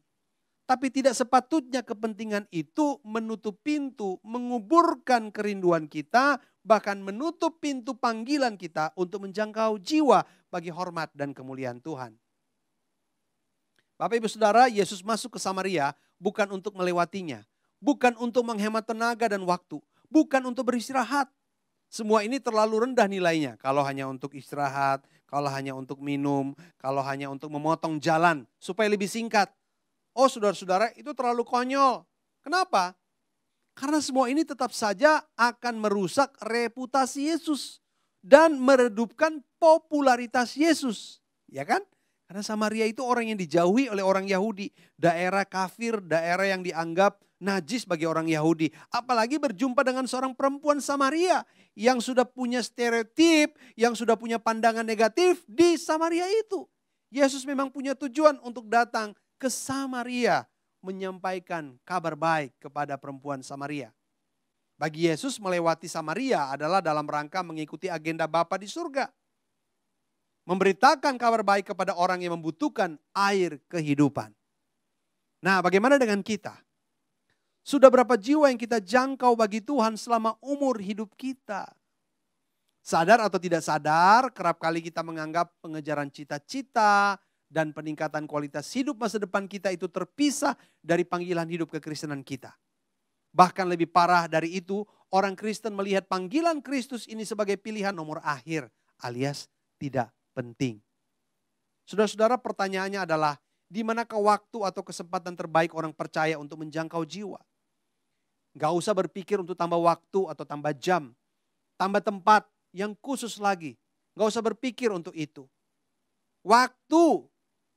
Speaker 5: Tapi tidak sepatutnya kepentingan itu menutup pintu, menguburkan kerinduan kita, bahkan menutup pintu panggilan kita untuk menjangkau jiwa bagi hormat dan kemuliaan Tuhan. Bapak Ibu Saudara, Yesus masuk ke Samaria bukan untuk melewatinya, bukan untuk menghemat tenaga dan waktu, bukan untuk beristirahat. Semua ini terlalu rendah nilainya kalau hanya untuk istirahat, kalau hanya untuk minum, kalau hanya untuk memotong jalan supaya lebih singkat. Oh saudara-saudara, itu terlalu konyol. Kenapa? Karena semua ini tetap saja akan merusak reputasi Yesus dan meredupkan popularitas Yesus. Ya kan? Karena Samaria itu orang yang dijauhi oleh orang Yahudi. Daerah kafir, daerah yang dianggap najis bagi orang Yahudi. Apalagi berjumpa dengan seorang perempuan Samaria yang sudah punya stereotip, yang sudah punya pandangan negatif di Samaria itu. Yesus memang punya tujuan untuk datang ke Samaria menyampaikan kabar baik kepada perempuan Samaria. Bagi Yesus melewati Samaria adalah dalam rangka mengikuti agenda Bapa di surga. Memberitakan kabar baik kepada orang yang membutuhkan air kehidupan. Nah, bagaimana dengan kita? Sudah berapa jiwa yang kita jangkau bagi Tuhan selama umur hidup kita? Sadar atau tidak sadar, kerap kali kita menganggap pengejaran cita-cita dan peningkatan kualitas hidup masa depan kita itu terpisah dari panggilan hidup kekristenan kita. Bahkan lebih parah dari itu, orang Kristen melihat panggilan Kristus ini sebagai pilihan nomor akhir alias tidak penting. Saudara-saudara, pertanyaannya adalah di manakah waktu atau kesempatan terbaik orang percaya untuk menjangkau jiwa? Gak usah berpikir untuk tambah waktu atau tambah jam, tambah tempat yang khusus lagi. Gak usah berpikir untuk itu. Waktu,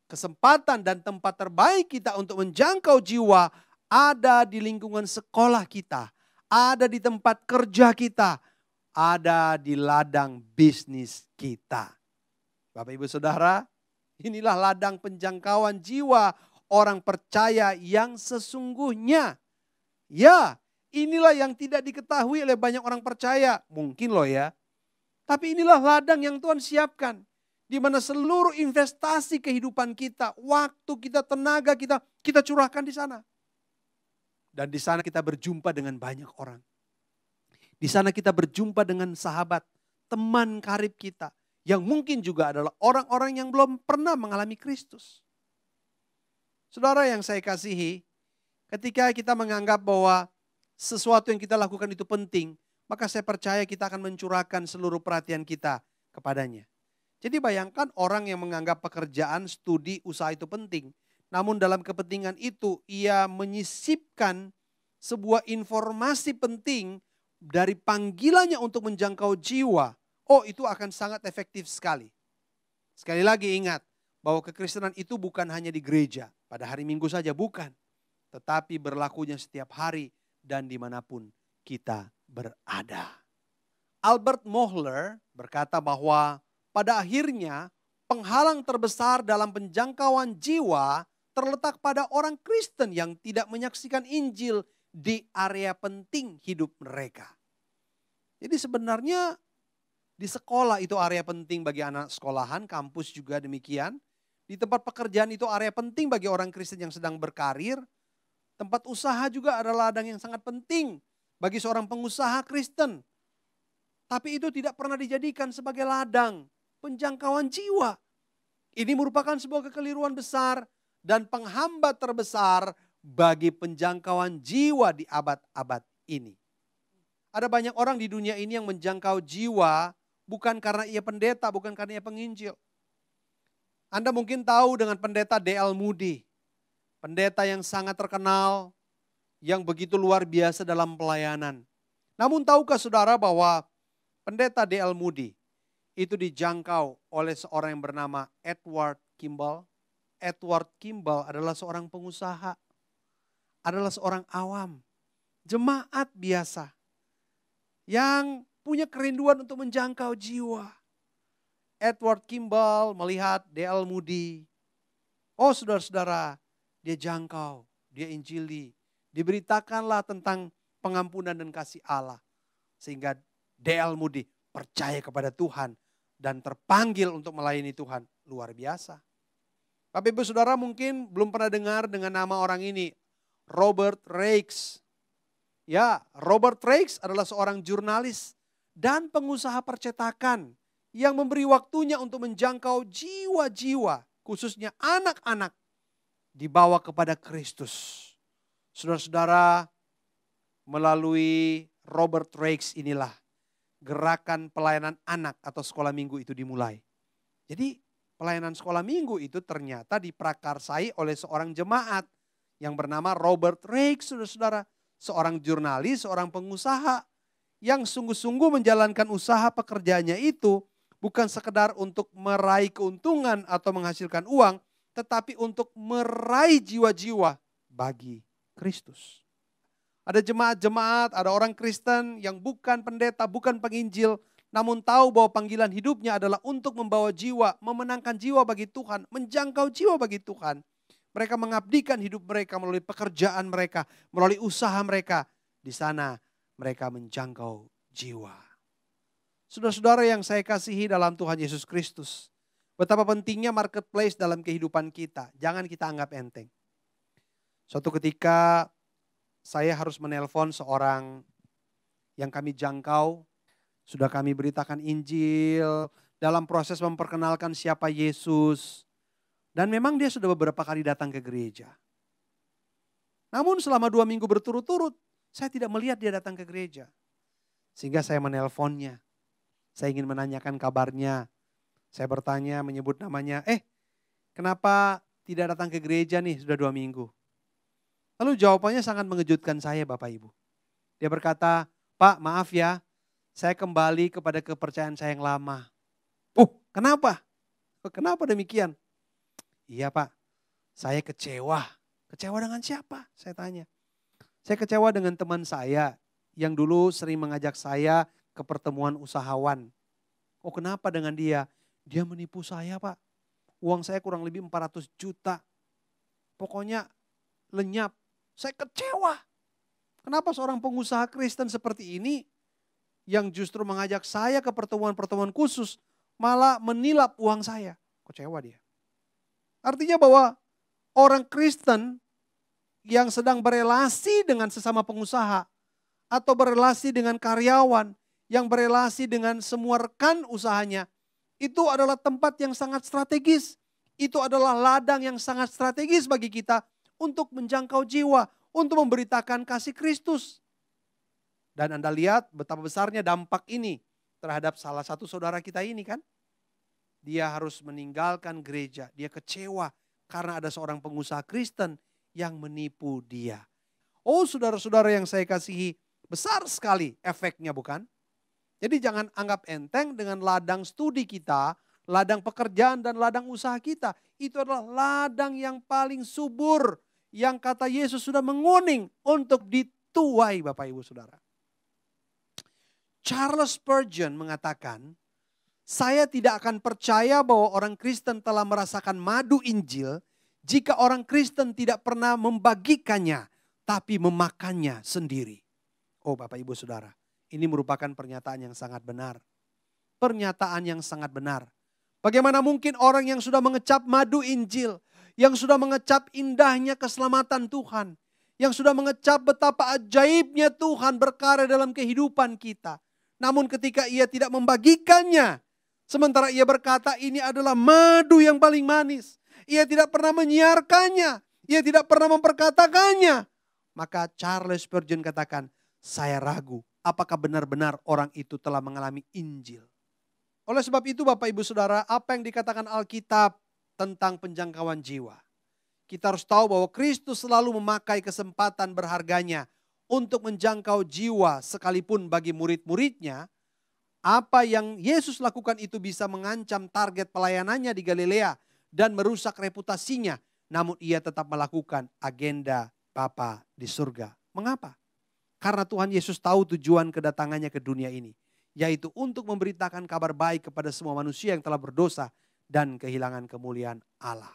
Speaker 5: kesempatan dan tempat terbaik kita untuk menjangkau jiwa ada di lingkungan sekolah kita, ada di tempat kerja kita, ada di ladang bisnis kita. Bapak Ibu Saudara, inilah ladang penjangkauan jiwa orang percaya yang sesungguhnya. Ya, inilah yang tidak diketahui oleh banyak orang percaya. Mungkin loh ya. Tapi inilah ladang yang Tuhan siapkan. Di mana seluruh investasi kehidupan kita, waktu kita, tenaga kita, kita curahkan di sana. Dan di sana kita berjumpa dengan banyak orang. Di sana kita berjumpa dengan sahabat, teman karib kita. Yang mungkin juga adalah orang-orang yang belum pernah mengalami Kristus. Saudara yang saya kasihi, ketika kita menganggap bahwa sesuatu yang kita lakukan itu penting, maka saya percaya kita akan mencurahkan seluruh perhatian kita kepadanya. Jadi bayangkan orang yang menganggap pekerjaan, studi, usaha itu penting. Namun dalam kepentingan itu ia menyisipkan sebuah informasi penting dari panggilannya untuk menjangkau jiwa. Oh, itu akan sangat efektif sekali. Sekali lagi ingat bahwa kekristenan itu bukan hanya di gereja. Pada hari Minggu saja bukan. Tetapi berlakunya setiap hari dan dimanapun kita berada. Albert Mohler berkata bahwa pada akhirnya penghalang terbesar dalam penjangkauan jiwa terletak pada orang Kristen yang tidak menyaksikan Injil di area penting hidup mereka. Jadi sebenarnya di sekolah itu area penting bagi anak sekolahan, kampus juga demikian. Di tempat pekerjaan itu area penting bagi orang Kristen yang sedang berkarir. Tempat usaha juga adalah ladang yang sangat penting bagi seorang pengusaha Kristen. Tapi itu tidak pernah dijadikan sebagai ladang penjangkauan jiwa. Ini merupakan sebuah kekeliruan besar dan penghambat terbesar bagi penjangkauan jiwa di abad-abad ini. Ada banyak orang di dunia ini yang menjangkau jiwa bukan karena ia pendeta, bukan karena ia penginjil. Anda mungkin tahu dengan pendeta D.L. Moody. Pendeta yang sangat terkenal, yang begitu luar biasa dalam pelayanan. Namun tahukah saudara bahwa pendeta D.L. Moody itu dijangkau oleh seorang yang bernama Edward Kimball. Edward Kimball adalah seorang pengusaha, adalah seorang awam, jemaat biasa yang punya kerinduan untuk menjangkau jiwa. Edward Kimball melihat D.L. Moody. Oh saudara-saudara, dia jangkau, dia injili. Diberitakanlah tentang pengampunan dan kasih Allah. Sehingga D.L. Moody percaya kepada Tuhan dan terpanggil untuk melayani Tuhan. Luar biasa. Bapak Ibu Saudara mungkin belum pernah dengar dengan nama orang ini. Robert Raikes. Ya, Robert Raikes adalah seorang jurnalis dan pengusaha percetakan yang memberi waktunya untuk menjangkau jiwa-jiwa, khususnya anak-anak, dibawa kepada Kristus. Saudara-saudara, melalui Robert Raikes inilah gerakan pelayanan anak atau sekolah minggu itu dimulai. Jadi pelayanan sekolah minggu itu ternyata diprakarsai oleh seorang jemaat yang bernama Robert Raikes, saudara-saudara. Seorang jurnalis, seorang pengusaha yang sungguh-sungguh menjalankan usaha pekerjaannya itu bukan sekedar untuk meraih keuntungan atau menghasilkan uang, tetapi untuk meraih jiwa-jiwa bagi Kristus. Ada jemaat-jemaat, ada orang Kristen yang bukan pendeta, bukan penginjil, namun tahu bahwa panggilan hidupnya adalah untuk membawa jiwa, memenangkan jiwa bagi Tuhan, menjangkau jiwa bagi Tuhan. Mereka mengabdikan hidup mereka melalui pekerjaan mereka, melalui usaha mereka. Di sana mereka menjangkau jiwa. Saudara-saudara yang saya kasihi dalam Tuhan Yesus Kristus. Betapa pentingnya marketplace dalam kehidupan kita. Jangan kita anggap enteng. Suatu ketika saya harus menelpon seorang yang kami jangkau. Sudah kami beritakan Injil. Dalam proses memperkenalkan siapa Yesus. Dan memang dia sudah beberapa kali datang ke gereja. Namun selama 2 minggu berturut-turut, saya tidak melihat dia datang ke gereja. Sehingga saya menelponnya. Saya ingin menanyakan kabarnya. Saya bertanya, menyebut namanya. Kenapa tidak datang ke gereja nih sudah 2 minggu? Lalu jawabannya sangat mengejutkan saya Bapak Ibu. Dia berkata, Pak maaf ya, saya kembali kepada kepercayaan saya yang lama. Kenapa? Kenapa demikian? Iya Pak, saya kecewa. Kecewa dengan siapa? Saya tanya. Saya kecewa dengan teman saya yang dulu sering mengajak saya ke pertemuan usahawan. Oh kenapa dengan dia? Dia menipu saya Pak. Uang saya kurang lebih 400 juta. Pokoknya lenyap. Saya kecewa. Kenapa seorang pengusaha Kristen seperti ini yang justru mengajak saya ke pertemuan-pertemuan khusus malah menilap uang saya. Kecewa dia. Artinya bahwa orang Kristen yang sedang berelasi dengan sesama pengusaha atau berelasi dengan karyawan, yang berelasi dengan semua rekan usahanya, itu adalah tempat yang sangat strategis. Itu adalah ladang yang sangat strategis bagi kita untuk menjangkau jiwa, untuk memberitakan kasih Kristus. Dan Anda lihat betapa besarnya dampak ini terhadap salah satu saudara kita ini kan. Dia harus meninggalkan gereja, dia kecewa karena ada seorang pengusaha Kristen yang menipu dia. Oh saudara-saudara yang saya kasihi, besar sekali efeknya bukan? Jadi jangan anggap enteng dengan ladang studi kita, ladang pekerjaan dan ladang usaha kita. Itu adalah ladang yang paling subur, yang kata Yesus sudah menguning untuk dituai Bapak Ibu Saudara. Charles Spurgeon mengatakan, saya tidak akan percaya bahwa orang Kristen telah merasakan madu Injil jika orang Kristen tidak pernah membagikannya, tapi memakannya sendiri. Oh Bapak Ibu Saudara, ini merupakan pernyataan yang sangat benar. Pernyataan yang sangat benar. Bagaimana mungkin orang yang sudah mengecap madu Injil, yang sudah mengecap indahnya keselamatan Tuhan, yang sudah mengecap betapa ajaibnya Tuhan berkarya dalam kehidupan kita. Namun ketika ia tidak membagikannya, sementara ia berkata ini adalah madu yang paling manis. Ia tidak pernah menyiarkannya. Ia tidak pernah memperkatakannya. Maka Charles Spurgeon katakan, saya ragu apakah benar-benar orang itu telah mengalami Injil. Oleh sebab itu Bapak Ibu Saudara, apa yang dikatakan Alkitab tentang penjangkauan jiwa. Kita harus tahu bahwa Kristus selalu memakai kesempatan berharganya untuk menjangkau jiwa sekalipun bagi murid-muridnya. Apa yang Yesus lakukan itu bisa mengancam target pelayanannya di Galilea dan merusak reputasinya. Namun ia tetap melakukan agenda Bapa di surga. Mengapa? Karena Tuhan Yesus tahu tujuan kedatangannya ke dunia ini. Yaitu untuk memberitakan kabar baik kepada semua manusia yang telah berdosa dan kehilangan kemuliaan Allah.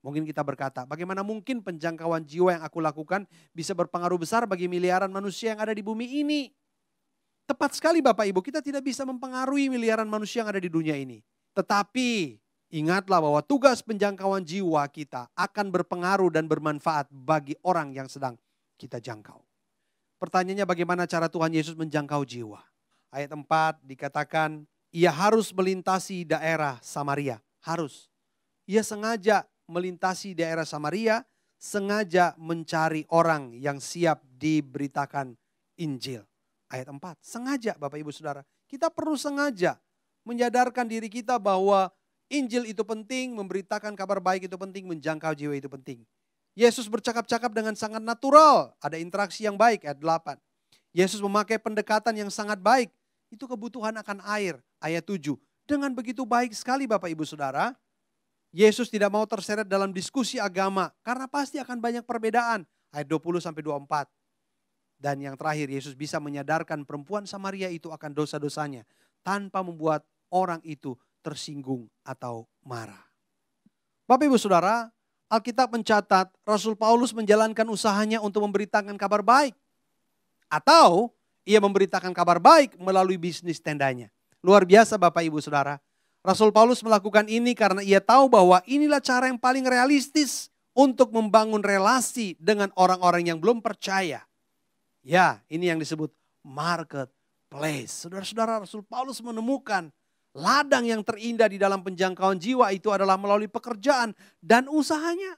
Speaker 5: Mungkin kita berkata, bagaimana mungkin penjangkauan jiwa yang aku lakukan bisa berpengaruh besar bagi miliaran manusia yang ada di bumi ini? Tepat sekali Bapak Ibu, kita tidak bisa mempengaruhi miliaran manusia yang ada di dunia ini. Tetapi ingatlah bahwa tugas penjangkauan jiwa kita akan berpengaruh dan bermanfaat bagi orang yang sedang kita jangkau. Pertanyaannya bagaimana cara Tuhan Yesus menjangkau jiwa? Ayat 4 dikatakan, ia harus melintasi daerah Samaria. Harus. Ia sengaja melintasi daerah Samaria, sengaja mencari orang yang siap diberitakan Injil. Ayat 4, sengaja Bapak Ibu Saudara. Kita perlu sengaja menyadarkan diri kita bahwa Injil itu penting, memberitakan kabar baik itu penting, menjangkau jiwa itu penting. Yesus bercakap-cakap dengan sangat natural, ada interaksi yang baik, ayat 8. Yesus memakai pendekatan yang sangat baik, itu kebutuhan akan air, ayat 7. Dengan begitu baik sekali Bapak Ibu Saudara, Yesus tidak mau terseret dalam diskusi agama, karena pasti akan banyak perbedaan, ayat 20-24. Dan yang terakhir, Yesus bisa menyadarkan perempuan Samaria itu akan dosa-dosanya, tanpa membuat orang itu tersinggung atau marah. Bapak Ibu Saudara, Alkitab mencatat Rasul Paulus menjalankan usahanya untuk memberitakan kabar baik. Atau ia memberitakan kabar baik melalui bisnis tendanya. Luar biasa Bapak Ibu Saudara. Rasul Paulus melakukan ini karena ia tahu bahwa inilah cara yang paling realistis untuk membangun relasi dengan orang-orang yang belum percaya. Ya, ini yang disebut marketplace. Saudara-saudara, Rasul Paulus menemukan ladang yang terindah di dalam penjangkauan jiwa itu adalah melalui pekerjaan dan usahanya.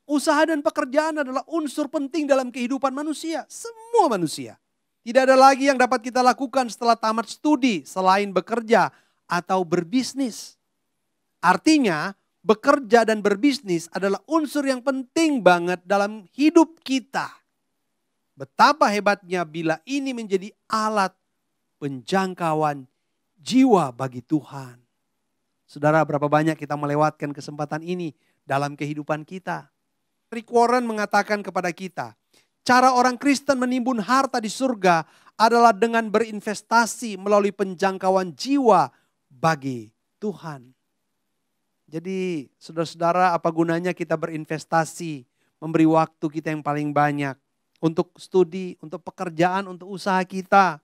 Speaker 5: Usaha dan pekerjaan adalah unsur penting dalam kehidupan manusia, semua manusia. Tidak ada lagi yang dapat kita lakukan setelah tamat studi selain bekerja atau berbisnis. Artinya, bekerja dan berbisnis adalah unsur yang penting banget dalam hidup kita. Betapa hebatnya bila ini menjadi alat penjangkauan jiwa bagi Tuhan. Saudara, berapa banyak kita melewatkan kesempatan ini dalam kehidupan kita. Rick Warren mengatakan kepada kita, Cara orang Kristen menimbun harta di surga adalah dengan berinvestasi melalui penjangkauan jiwa bagi Tuhan. Jadi saudara-saudara, apa gunanya kita berinvestasi, memberi waktu kita yang paling banyak untuk studi, untuk pekerjaan, untuk usaha kita.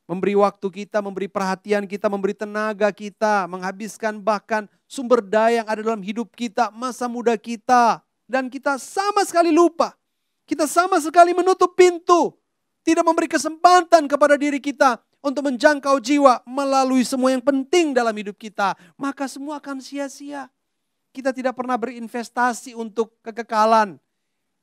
Speaker 5: Memberi waktu kita, memberi perhatian kita, memberi tenaga kita, menghabiskan bahkan sumber daya yang ada dalam hidup kita, masa muda kita. Dan kita sama sekali lupa, kita sama sekali menutup pintu, tidak memberi kesempatan kepada diri kita untuk menjangkau jiwa melalui semua yang penting dalam hidup kita. Maka semua akan sia-sia. Kita tidak pernah berinvestasi untuk kekekalan.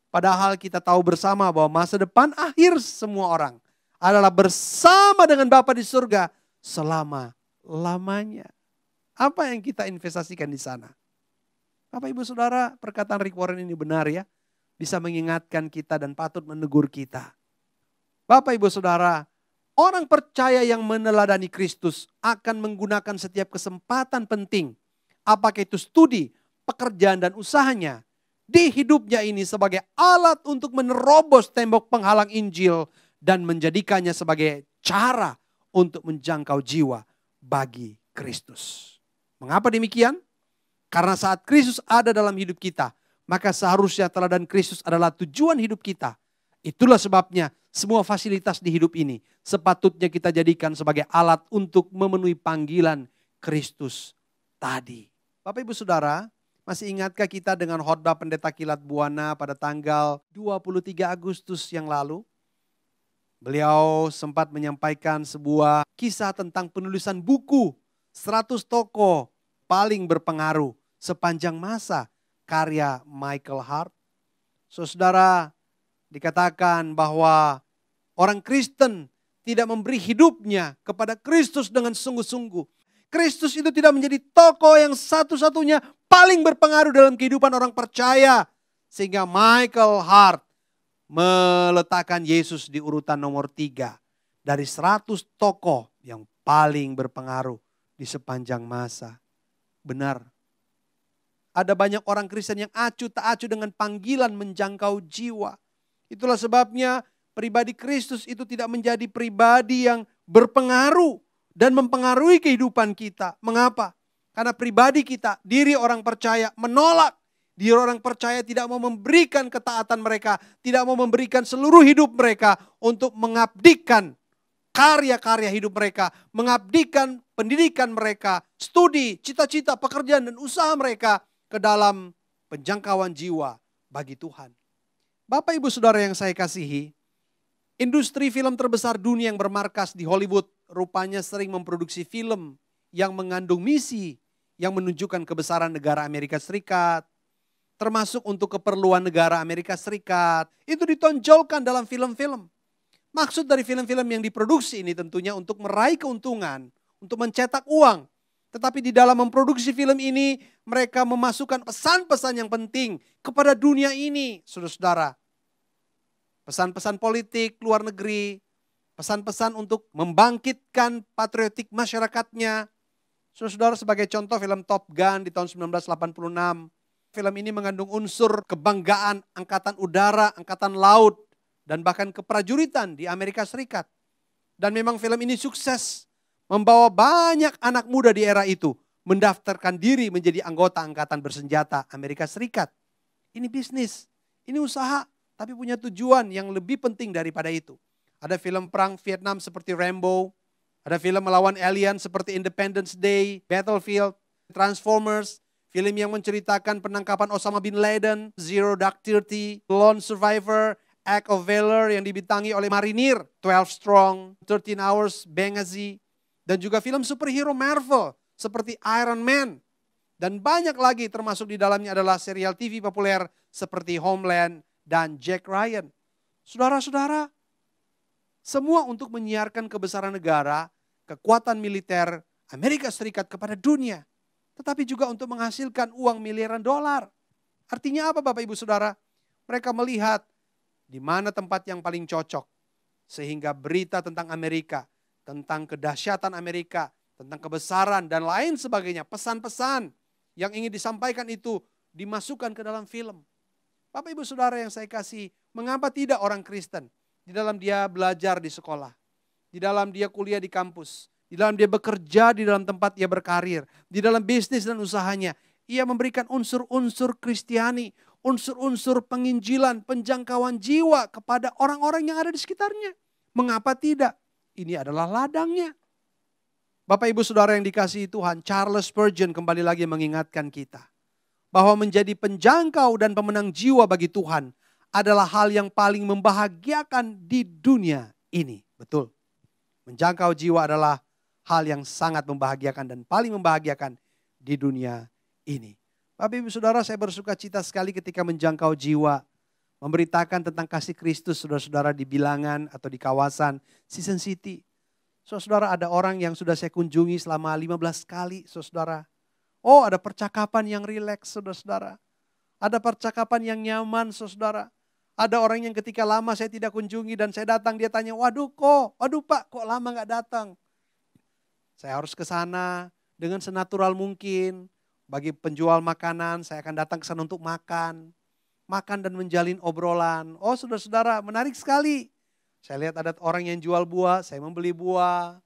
Speaker 5: Padahal kita tahu bersama bahwa masa depan akhir semua orang adalah bersama dengan Bapa di surga selama-lamanya. Apa yang kita investasikan di sana? Bapak Ibu Saudara, perkataan Rick Warren ini benar ya. Bisa mengingatkan kita dan patut menegur kita. Bapak Ibu Saudara, orang percaya yang meneladani Kristus akan menggunakan setiap kesempatan penting. Apakah itu studi, pekerjaan dan usahanya. Di hidupnya ini sebagai alat untuk menerobos tembok penghalang Injil. Dan menjadikannya sebagai cara untuk menjangkau jiwa bagi Kristus. Mengapa demikian? Karena saat Kristus ada dalam hidup kita, maka seharusnya teladan Kristus adalah tujuan hidup kita. Itulah sebabnya semua fasilitas di hidup ini sepatutnya kita jadikan sebagai alat untuk memenuhi panggilan Kristus tadi. Bapak Ibu Saudara, masih ingatkah kita dengan khotbah Pendeta Kilat Buana pada tanggal 23 Agustus yang lalu? Beliau sempat menyampaikan sebuah kisah tentang penulisan buku 100 tokoh paling berpengaruh sepanjang masa karya Michael Hart. Saudara, dikatakan bahwa orang Kristen tidak memberi hidupnya kepada Kristus dengan sungguh-sungguh. Kristus itu tidak menjadi tokoh yang satu-satunya paling berpengaruh dalam kehidupan orang percaya. Sehingga Michael Hart meletakkan Yesus di urutan nomor 3 dari 100 tokoh yang paling berpengaruh di sepanjang masa. Benar. Ada banyak orang Kristen yang acuh tak acuh dengan panggilan menjangkau jiwa. Itulah sebabnya pribadi Kristus itu tidak menjadi pribadi yang berpengaruh dan mempengaruhi kehidupan kita. Mengapa? Karena pribadi kita, diri orang percaya menolak. Diri orang percaya tidak mau memberikan ketaatan mereka, tidak mau memberikan seluruh hidup mereka untuk mengabdikan karya-karya hidup mereka, mengabdikan pendidikan mereka, studi, cita-cita, pekerjaan dan usaha mereka ke dalam penjangkauan jiwa bagi Tuhan. Bapak Ibu Saudara yang saya kasihi, industri film terbesar dunia yang bermarkas di Hollywood rupanya sering memproduksi film yang mengandung misi yang menunjukkan kebesaran negara Amerika Serikat, termasuk untuk keperluan negara Amerika Serikat. Itu ditonjolkan dalam film-film. Maksud dari film-film yang diproduksi ini tentunya untuk meraih keuntungan, untuk mencetak uang. Tetapi di dalam memproduksi film ini, mereka memasukkan pesan-pesan yang penting kepada dunia ini, saudara-saudara. Pesan-pesan politik luar negeri, pesan-pesan untuk membangkitkan patriotik masyarakatnya. Saudara-saudara, sebagai contoh film Top Gun di tahun 1986. Film ini mengandung unsur kebanggaan angkatan udara, angkatan laut, dan bahkan keprajuritan di Amerika Serikat. Dan memang film ini sukses membawa banyak anak muda di era itu mendaftarkan diri menjadi anggota angkatan bersenjata Amerika Serikat. Ini bisnis, ini usaha, tapi punya tujuan yang lebih penting daripada itu. Ada film perang Vietnam seperti Rambo, ada film melawan alien seperti Independence Day, Battlefield, Transformers, film yang menceritakan penangkapan Osama bin Laden, Zero Dark Thirty, Lone Survivor, Act of Valor yang dibintangi oleh marinir, 12 Strong, 13 Hours, Benghazi, dan juga film superhero Marvel seperti Iron Man. Dan banyak lagi termasuk di dalamnya adalah serial TV populer seperti Homeland dan Jack Ryan. Saudara-saudara, semua untuk menyiarkan kebesaran negara, kekuatan militer Amerika Serikat kepada dunia. Tetapi juga untuk menghasilkan uang miliaran dolar. Artinya apa Bapak Ibu Saudara? Mereka melihat di mana tempat yang paling cocok. Sehingga berita tentang Amerika, tentang kedahsyatan Amerika, tentang kebesaran dan lain sebagainya. Pesan-pesan yang ingin disampaikan itu dimasukkan ke dalam film. Bapak Ibu Saudara yang saya kasih, Mengapa tidak orang Kristen? Di dalam dia belajar di sekolah, di dalam dia kuliah di kampus, di dalam dia bekerja, di dalam tempat dia berkarir, di dalam bisnis dan usahanya. Ia memberikan unsur-unsur Kristiani, unsur-unsur penginjilan, penjangkauan jiwa kepada orang-orang yang ada di sekitarnya. Mengapa tidak? Ini adalah ladangnya. Bapak Ibu Saudara yang dikasihi Tuhan, Charles Spurgeon kembali lagi mengingatkan kita bahwa menjadi penjangkau dan pemenang jiwa bagi Tuhan adalah hal yang paling membahagiakan di dunia ini. Betul. Menjangkau jiwa adalah hal yang sangat membahagiakan dan paling membahagiakan di dunia ini. Bapak Ibu Saudara, saya bersuka cita sekali ketika menjangkau jiwa, memberitakan tentang kasih Kristus saudara-saudara di bilangan atau di kawasan Season City. Saudara, ada orang yang sudah saya kunjungi selama 15 kali, saudara. Oh, ada percakapan yang rileks, saudara. Ada percakapan yang nyaman, saudara. Ada orang yang ketika lama saya tidak kunjungi dan saya datang, dia tanya, waduh Pak, kok lama gak datang? Saya harus ke sana dengan senatural mungkin. Bagi penjual makanan, saya akan datang ke sana untuk makan. Makan dan menjalin obrolan. Oh, saudara-saudara, menarik sekali. Saya lihat ada orang yang jual buah, saya membeli buah.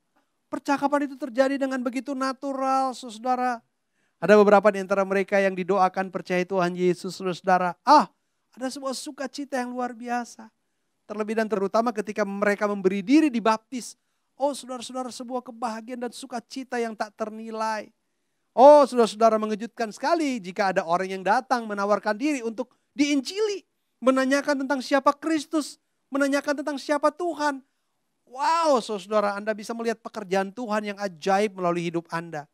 Speaker 5: Percakapan itu terjadi dengan begitu natural, saudara. Ada beberapa di antara mereka yang didoakan percaya Tuhan Yesus, saudara. Ada sebuah sukacita yang luar biasa. Terlebih dan terutama ketika mereka memberi diri dibaptis. Oh, saudara-saudara, sebuah kebahagiaan dan sukacita yang tak ternilai. Oh, saudara-saudara, mengejutkan sekali jika ada orang yang datang menawarkan diri untuk diinjili. Menanyakan tentang siapa Kristus. Menanyakan tentang siapa Tuhan. Wow, saudara, Anda bisa melihat pekerjaan Tuhan yang ajaib melalui hidup Anda.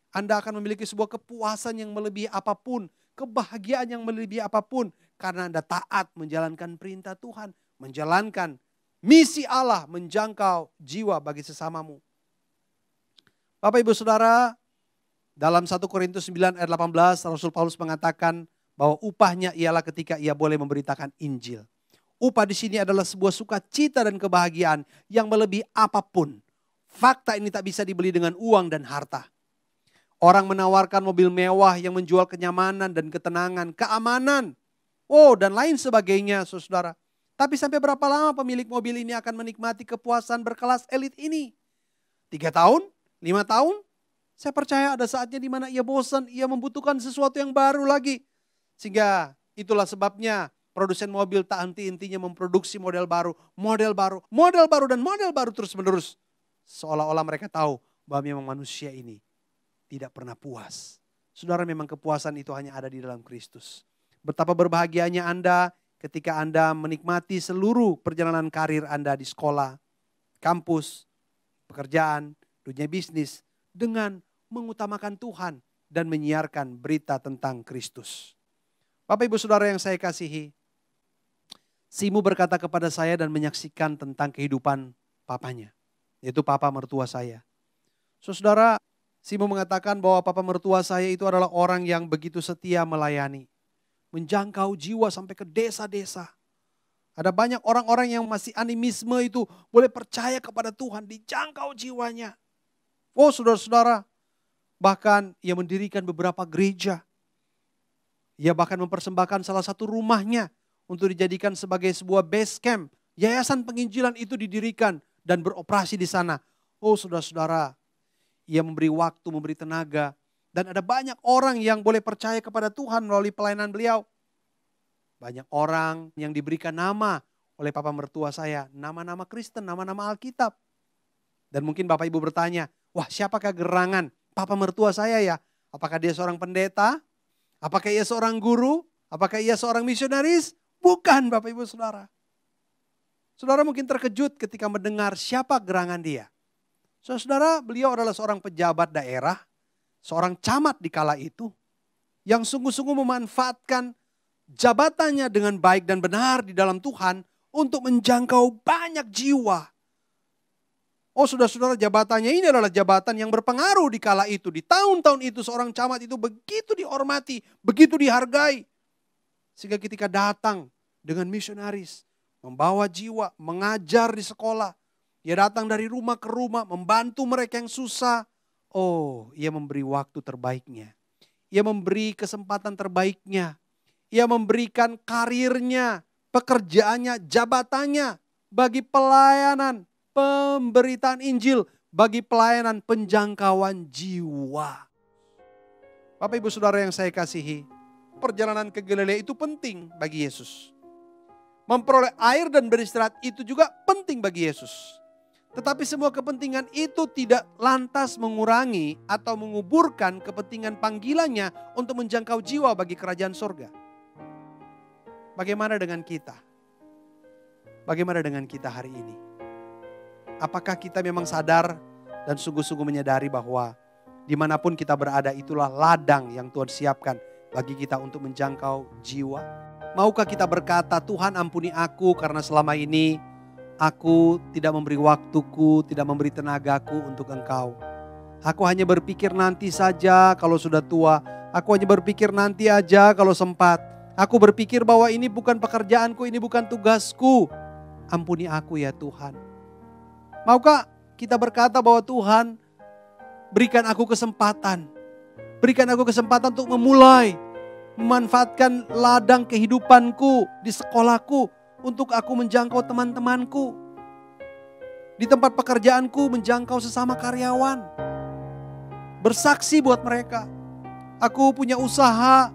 Speaker 5: Anda akan memiliki sebuah kepuasan yang melebihi apapun. Kebahagiaan yang melebihi apapun. Karena Anda taat menjalankan perintah Tuhan. Menjalankan misi Allah menjangkau jiwa bagi sesamamu. Bapak Ibu Saudara, dalam 1 Korintus 9 ayat 18, Rasul Paulus mengatakan bahwa upahnya ialah ketika ia boleh memberitakan Injil. Upah di sini adalah sebuah sukacita dan kebahagiaan yang melebihi apapun. Fakta ini tak bisa dibeli dengan uang dan harta. Orang menawarkan mobil mewah yang menjual kenyamanan dan ketenangan, keamanan, dan lain sebagainya, saudara. Tapi sampai berapa lama pemilik mobil ini akan menikmati kepuasan berkelas elit ini? 3 tahun? 5 tahun? Saya percaya ada saatnya di mana ia bosan, ia membutuhkan sesuatu yang baru lagi. Sehingga itulah sebabnya produsen mobil tak henti-hentinya memproduksi model baru, dan model baru terus-menerus. Seolah-olah mereka tahu bahwa memang manusia ini tidak pernah puas. Saudara, memang kepuasan itu hanya ada di dalam Kristus. Betapa berbahagianya Anda ketika Anda menikmati seluruh perjalanan karir Anda di sekolah, kampus, pekerjaan, dunia bisnis dengan mengutamakan Tuhan dan menyiarkan berita tentang Kristus. Bapak Ibu Saudara yang saya kasihi, Simu berkata kepada saya dan menyaksikan tentang kehidupan papanya, yaitu papa mertua saya. Saudara, Simu mengatakan bahwa papa mertua saya itu adalah orang yang begitu setia melayani. Menjangkau jiwa sampai ke desa-desa. Ada banyak orang-orang yang masih animisme itu boleh percaya kepada Tuhan, dijangkau jiwanya. Oh, saudara-saudara, bahkan ia mendirikan beberapa gereja. Ia bahkan mempersembahkan salah satu rumahnya untuk dijadikan sebagai sebuah base camp. Yayasan penginjilan itu didirikan dan beroperasi di sana. Oh, saudara-saudara, ia memberi waktu, memberi tenaga. Dan ada banyak orang yang boleh percaya kepada Tuhan melalui pelayanan beliau. Banyak orang yang diberikan nama oleh papa mertua saya. Nama-nama Kristen, nama-nama Alkitab. Dan mungkin Bapak Ibu bertanya, wah siapakah gerangan papa mertua saya ya? Apakah dia seorang pendeta? Apakah ia seorang guru? Apakah ia seorang misionaris? Bukan Bapak Ibu Saudara. Saudara mungkin terkejut ketika mendengar siapa gerangan dia. Saudara, beliau adalah seorang pejabat daerah, seorang camat di kala itu, yang sungguh-sungguh memanfaatkan jabatannya dengan baik dan benar di dalam Tuhan untuk menjangkau banyak jiwa. Oh saudara-saudara, jabatannya ini adalah jabatan yang berpengaruh di kala itu. Di tahun-tahun itu seorang camat itu begitu dihormati, begitu dihargai. Sehingga ketika datang dengan misionaris, membawa jiwa, mengajar di sekolah. Ia datang dari rumah ke rumah, membantu mereka yang susah. Oh, ia memberi waktu terbaiknya. Ia memberi kesempatan terbaiknya. Ia memberikan karirnya pekerjaannya, jabatannya bagi pelayanan, pemberitaan Injil, bagi pelayanan penjangkauan jiwa. Bapak Ibu Saudara yang saya kasihi, perjalanan ke Galilea itu penting bagi Yesus. Memperoleh air dan beristirahat itu juga penting bagi Yesus. Tetapi semua kepentingan itu tidak lantas mengurangi atau menguburkan kepentingan panggilannya untuk menjangkau jiwa bagi kerajaan surga. Bagaimana dengan kita? Bagaimana dengan kita hari ini? Apakah kita memang sadar dan sungguh-sungguh menyadari bahwa dimanapun kita berada itulah ladang yang Tuhan siapkan bagi kita untuk menjangkau jiwa? Maukah kita berkata, Tuhan ampuni aku karena selama ini aku tidak memberi waktuku, tidak memberi tenagaku untuk Engkau. Aku hanya berpikir nanti saja kalau sudah tua. Aku hanya berpikir nanti aja kalau sempat. Aku berpikir bahwa ini bukan pekerjaanku, ini bukan tugasku. Ampuni aku ya Tuhan. Maukah kita berkata bahwa Tuhan berikan aku kesempatan. Berikan aku kesempatan untuk memulai. Memanfaatkan ladang kehidupanku di sekolahku. Untuk aku menjangkau teman-temanku. Di tempat pekerjaanku menjangkau sesama karyawan. Bersaksi buat mereka. Aku punya usaha.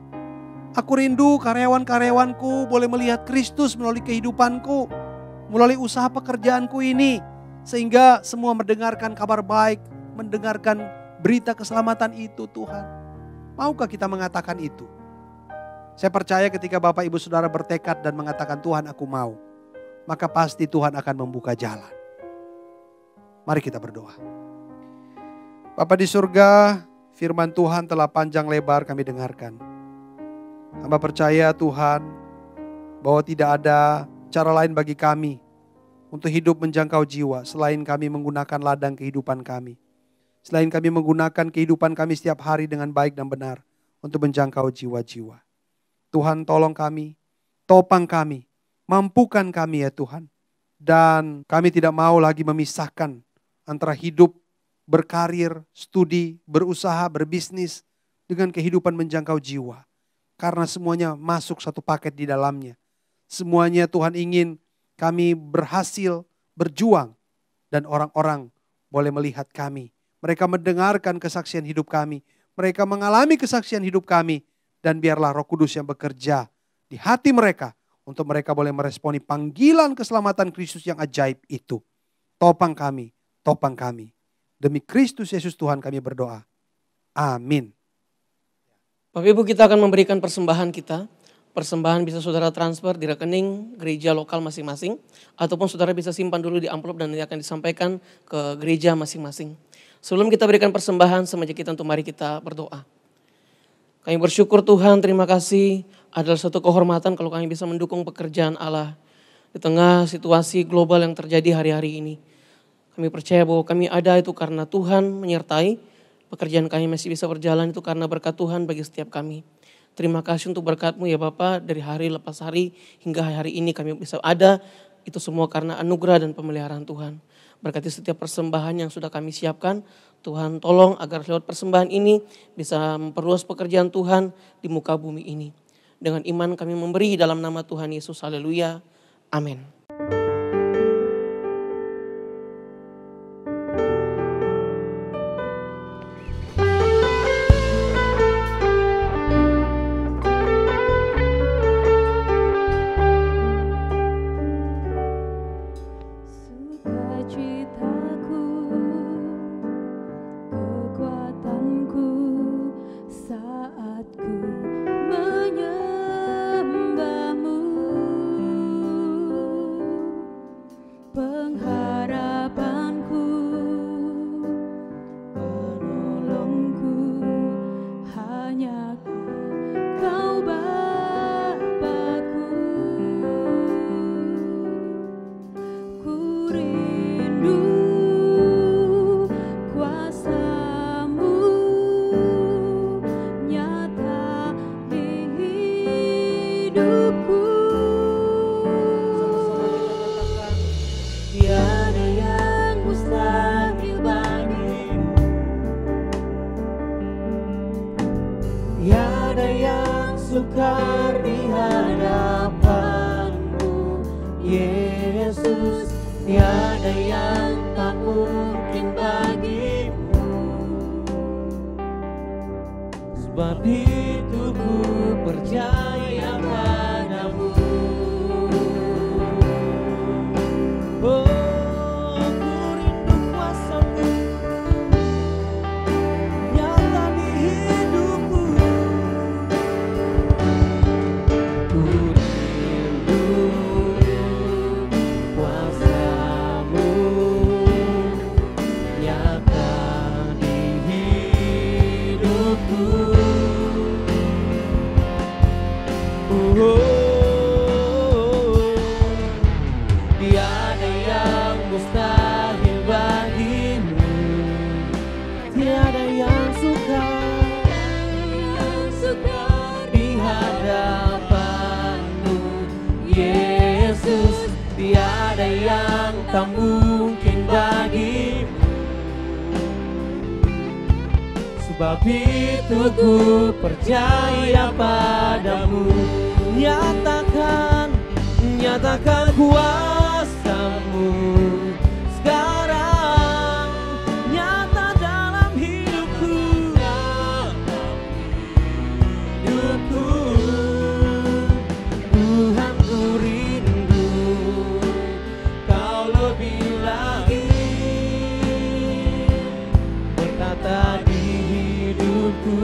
Speaker 5: Aku rindu karyawan-karyawanku boleh melihat Kristus melalui kehidupanku. Melalui usaha pekerjaanku ini. Sehingga semua mendengarkan kabar baik. Mendengarkan berita keselamatan itu Tuhan. Maukah kita mengatakan itu? Saya percaya ketika Bapak Ibu Saudara bertekad dan mengatakan Tuhan aku mau. Maka pasti Tuhan akan membuka jalan. Mari kita berdoa. Bapa di surga, firman Tuhan telah panjang lebar kami dengarkan. Hamba percaya Tuhan bahwa tidak ada cara lain bagi kami untuk hidup menjangkau jiwa selain kami menggunakan ladang kehidupan kami. Selain kami menggunakan kehidupan kami setiap hari dengan baik dan benar untuk menjangkau jiwa-jiwa. Tuhan tolong kami, topang kami, mampukan kami ya Tuhan. Dan kami tidak mau lagi memisahkan antara hidup, berkarir, studi, berusaha, berbisnis dengan kehidupan menjangkau jiwa. Karena semuanya masuk satu paket di dalamnya. Semuanya Tuhan ingin kami berhasil, berjuang. Dan orang-orang boleh melihat kami. Mereka mendengarkan kesaksian hidup kami. Mereka mengalami kesaksian hidup kami. Dan biarlah Roh Kudus yang bekerja di hati mereka. Untuk mereka boleh meresponi panggilan keselamatan Kristus yang ajaib itu. Topang kami, topang kami. Demi Kristus Yesus Tuhan kami berdoa. Amin.
Speaker 3: Bapak Ibu kita akan memberikan persembahan kita. Persembahan bisa saudara transfer di rekening gereja lokal masing-masing. Ataupun saudara bisa simpan dulu di amplop dan nanti akan disampaikan ke gereja masing-masing. Sebelum kita berikan persembahan, sama kita untuk mari kita berdoa. Kami bersyukur Tuhan, terima kasih adalah satu kehormatan kalau kami bisa mendukung pekerjaan Allah. Di tengah situasi global yang terjadi hari-hari ini. Kami percaya bahwa kami ada itu karena Tuhan menyertai. Pekerjaan kami masih bisa berjalan itu karena berkat Tuhan bagi setiap kami. Terima kasih untuk berkat-Mu ya Bapak, dari hari lepas hari hingga hari ini kami bisa ada. Itu semua karena anugerah dan pemeliharaan Tuhan. Berkati setiap persembahan yang sudah kami siapkan. Tuhan tolong agar lewat persembahan ini bisa memperluas pekerjaan Tuhan di muka bumi ini. Dengan iman kami memberi dalam nama Tuhan Yesus. Haleluya. Amin.
Speaker 6: Tiada yang sukar di hadapanmu.
Speaker 3: Yesus, tiada yang tak mungkin bagimu. Sebab itu ku percaya padamu. Oh, ku rindu kuasa-Mu nyata di hidupku. Ku rindu kuasa-Mu nyata di hidupku. Tiada yang mustahil bagimu, tiada yang sukar di hadapanmu. Yesus, tiada yang tak mungkin bagimu. Sebab itu ku percaya padamu. Nyatakan kuasa-Mu sekarang, nyata dalam hidupku. Tuhan, ku rindu Kau lebih lagi berkata di hidupku.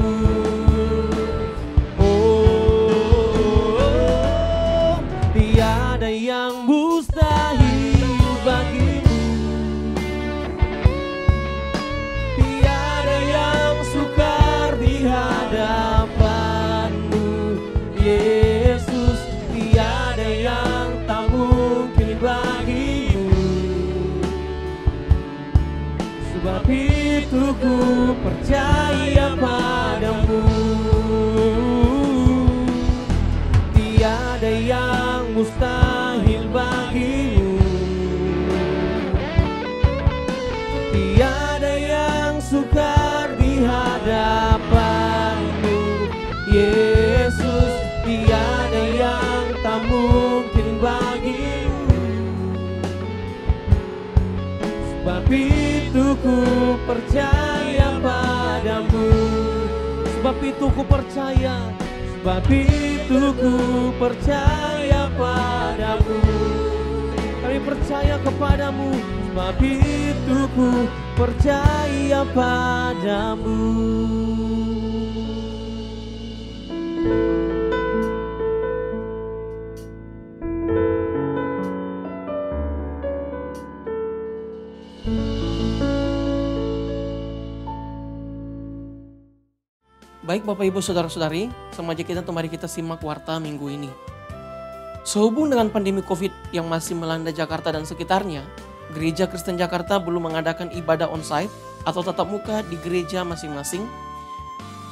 Speaker 3: Tiada yang mustahil bagimu, tiada yang sukar di hadapanmu. Yesus, tiada yang tak mungkin bagimu. Sebab itu ku percaya padamu. Tiada yang mustahil bagimu, tiada yang sukar di hadapanmu. Yesus, tiada yang tak mungkin bagimu. Sebab itu ku percaya padamu. Sebab itu ku percaya. Sebab itu ku percaya padamu. Kami percaya kepadamu. Sebab itu ku percaya padamu.
Speaker 6: Baik Bapak Ibu Saudara-saudari, sama aja mari kita simak warta minggu ini. Sehubung dengan pandemi COVID yang masih melanda Jakarta dan sekitarnya, Gereja Kristen Jakarta belum mengadakan ibadah onsite atau tatap muka di gereja masing-masing.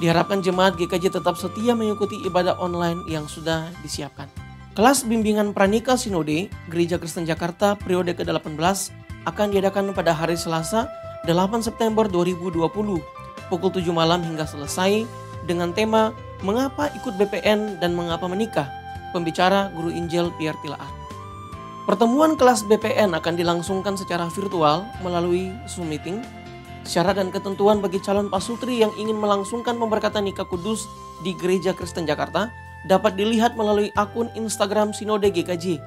Speaker 6: Diharapkan jemaat GKJ tetap setia mengikuti ibadah online yang sudah disiapkan. Kelas bimbingan pranikah Sinode Gereja Kristen Jakarta periode ke-18 akan diadakan pada hari Selasa 8 September 2020 pukul 7 malam hingga selesai dengan tema Mengapa ikut BPN dan Mengapa Menikah? Pembicara Guru Injil Pierre Tilaar. Pertemuan kelas BPN akan dilangsungkan secara virtual melalui Zoom meeting. Syarat dan ketentuan bagi calon pasutri yang ingin melangsungkan pemberkatan nikah kudus di Gereja Kristen Jakarta dapat dilihat melalui akun Instagram Sinode GKJ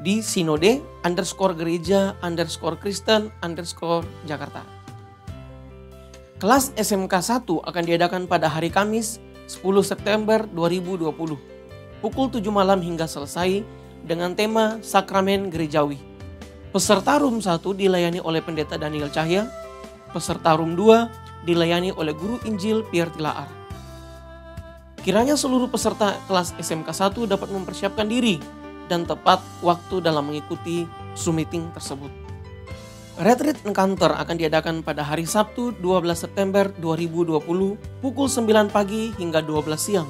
Speaker 6: di Sinode_Gereja_Kristen_Jakarta. Kelas SMK 1 akan diadakan pada hari Kamis 10 September 2020 pukul 7 malam hingga selesai dengan tema Sakramen Gerejawi. Peserta Room 1 dilayani oleh Pendeta Daniel Cahya, peserta Room 2 dilayani oleh Guru Injil Pierre Tilaar. Kiranya seluruh peserta kelas SMK 1 dapat mempersiapkan diri dan tepat waktu dalam mengikuti Zoom meeting tersebut. Retreat Encounter akan diadakan pada hari Sabtu 12 September 2020 pukul 9 pagi hingga 12 siang.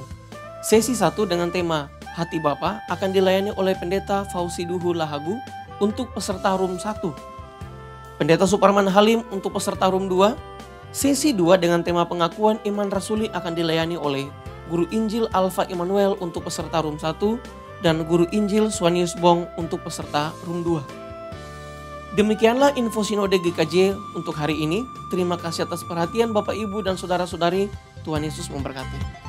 Speaker 6: Sesi 1 dengan tema Hati Bapa akan dilayani oleh Pendeta Fauzi Duhu Lahagu untuk peserta Room 1. Pendeta Suparman Halim untuk peserta Room 2. Sesi 2 dengan tema Pengakuan Iman Rasuli akan dilayani oleh Guru Injil Alfa Immanuel untuk peserta Room 1 dan Guru Injil Suanius Bong untuk peserta room 2. Demikianlah info Sinode GKJ untuk hari ini. Terima kasih atas perhatian Bapak, Ibu, dan Saudara-saudari. Tuhan Yesus memberkati.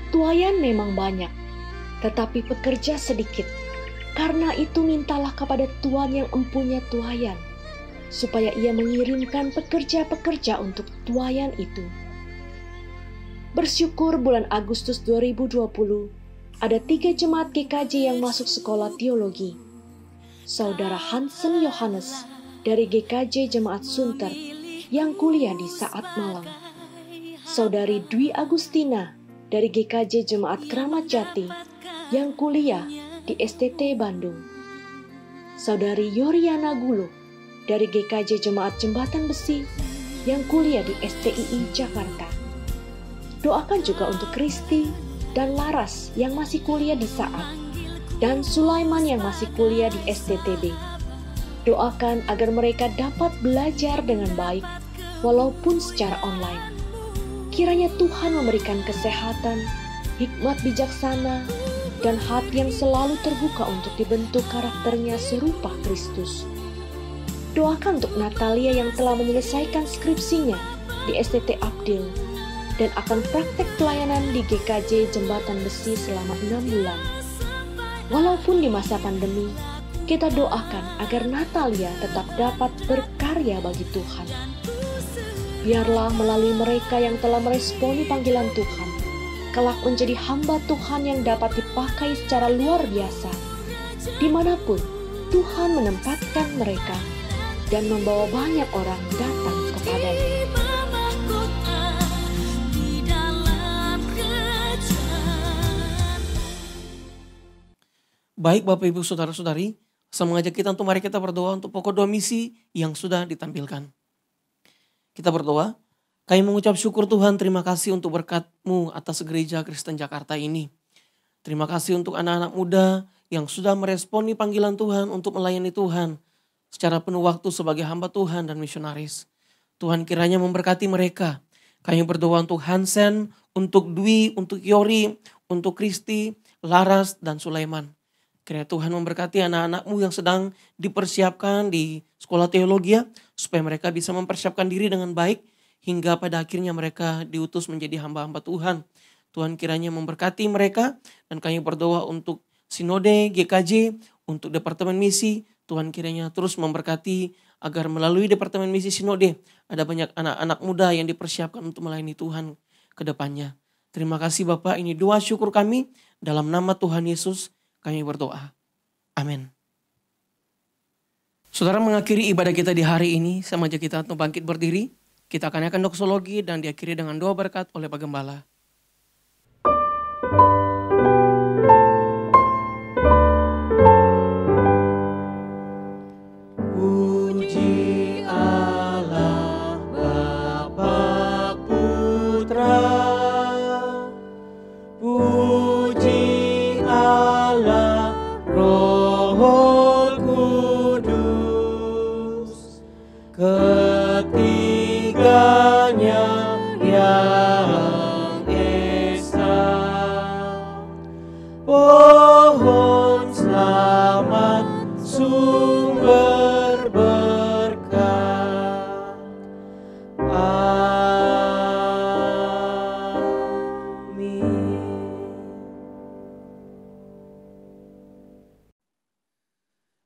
Speaker 7: Tuaian memang banyak, tetapi pekerja sedikit. Karena itu mintalah kepada Tuhan yang empunya tuaian, supaya Ia mengirimkan pekerja-pekerja untuk tuaian itu. Bersyukur bulan Agustus 2020, ada 3 jemaat GKJ yang masuk sekolah teologi. Saudara Hansen Yohanes dari GKJ Jemaat Sunter yang kuliah di Saat Malang. Saudari Dwi Agustina dari GKJ Jemaat Keramat Jati yang kuliah di STT Bandung. Saudari Yoriana Gulu dari GKJ Jemaat Jembatan Besi yang kuliah di STII Jakarta. Doakan juga untuk Kristi dan Laras yang masih kuliah di Saat, dan Sulaiman yang masih kuliah di STTB. Doakan agar mereka dapat belajar dengan baik walaupun secara online. Kiranya Tuhan memberikan kesehatan, hikmat bijaksana, dan hati yang selalu terbuka untuk dibentuk karakternya serupa Kristus. Doakan untuk Natalia yang telah menyelesaikan skripsinya di STT Abdil dan akan praktek pelayanan di GKJ Jembatan Besi selama 6 bulan. Walaupun di masa pandemi, kita doakan agar Natalia tetap dapat berkarya bagi Tuhan. Biarlah melalui mereka yang telah meresponi panggilan Tuhan, kelak menjadi hamba Tuhan yang dapat dipakai secara luar biasa, dimanapun Tuhan menempatkan mereka, dan membawa banyak orang datang kepadanya.
Speaker 6: Baik Bapak Ibu Saudara-saudari, saya mengajak kita untuk mari kita berdoa untuk pokok doa misi yang sudah ditampilkan. Kita berdoa, kami mengucap syukur Tuhan, terima kasih untuk berkat-Mu atas Gereja Kristen Jakarta ini. Terima kasih untuk anak-anak muda yang sudah meresponi panggilan Tuhan untuk melayani Tuhan secara penuh waktu sebagai hamba Tuhan dan misionaris. Tuhan kiranya memberkati mereka. Kami berdoa untuk Hansen, untuk Dwi, untuk Yori, untuk Kristi, Laras, dan Sulaiman. Kiranya Tuhan memberkati anak-anak-Mu yang sedang dipersiapkan di sekolah teologi, supaya mereka bisa mempersiapkan diri dengan baik, hingga pada akhirnya mereka diutus menjadi hamba-hamba Tuhan. Tuhan kiranya memberkati mereka, dan kami berdoa untuk Sinode GKJ, untuk Departemen Misi. Tuhan kiranya terus memberkati agar melalui Departemen Misi Sinode, ada banyak anak-anak muda yang dipersiapkan untuk melayani Tuhan ke depannya. Terima kasih Bapak, ini doa syukur kami, dalam nama Tuhan Yesus kami berdoa. Amin. Saudara, mengakhiri ibadah kita di hari ini, saya mengajak kita untuk bangkit berdiri. Kita akan nyanyikan doksologi dan diakhiri dengan doa berkat oleh Pak Gembala.
Speaker 3: Puji Allah Bapa Putra, puji Allah Roh Kudus, ketiganya yang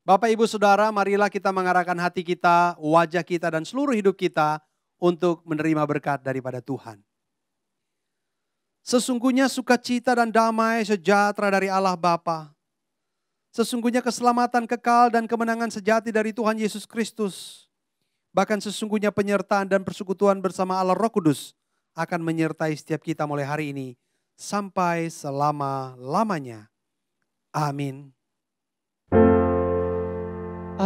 Speaker 5: Bapak, Ibu, Saudara, marilah kita mengarahkan hati kita, wajah kita, dan seluruh hidup kita untuk menerima berkat daripada Tuhan. Sesungguhnya sukacita dan damai sejahtera dari Allah Bapa. Sesungguhnya keselamatan kekal dan kemenangan sejati dari Tuhan Yesus Kristus. Bahkan sesungguhnya penyertaan dan persekutuan bersama Allah Roh Kudus akan menyertai setiap kita mulai hari ini sampai selama-lamanya. Amin.
Speaker 6: Ibadah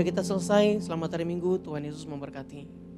Speaker 6: kita selesai, selamat hari Minggu, Tuhan Yesus memberkati.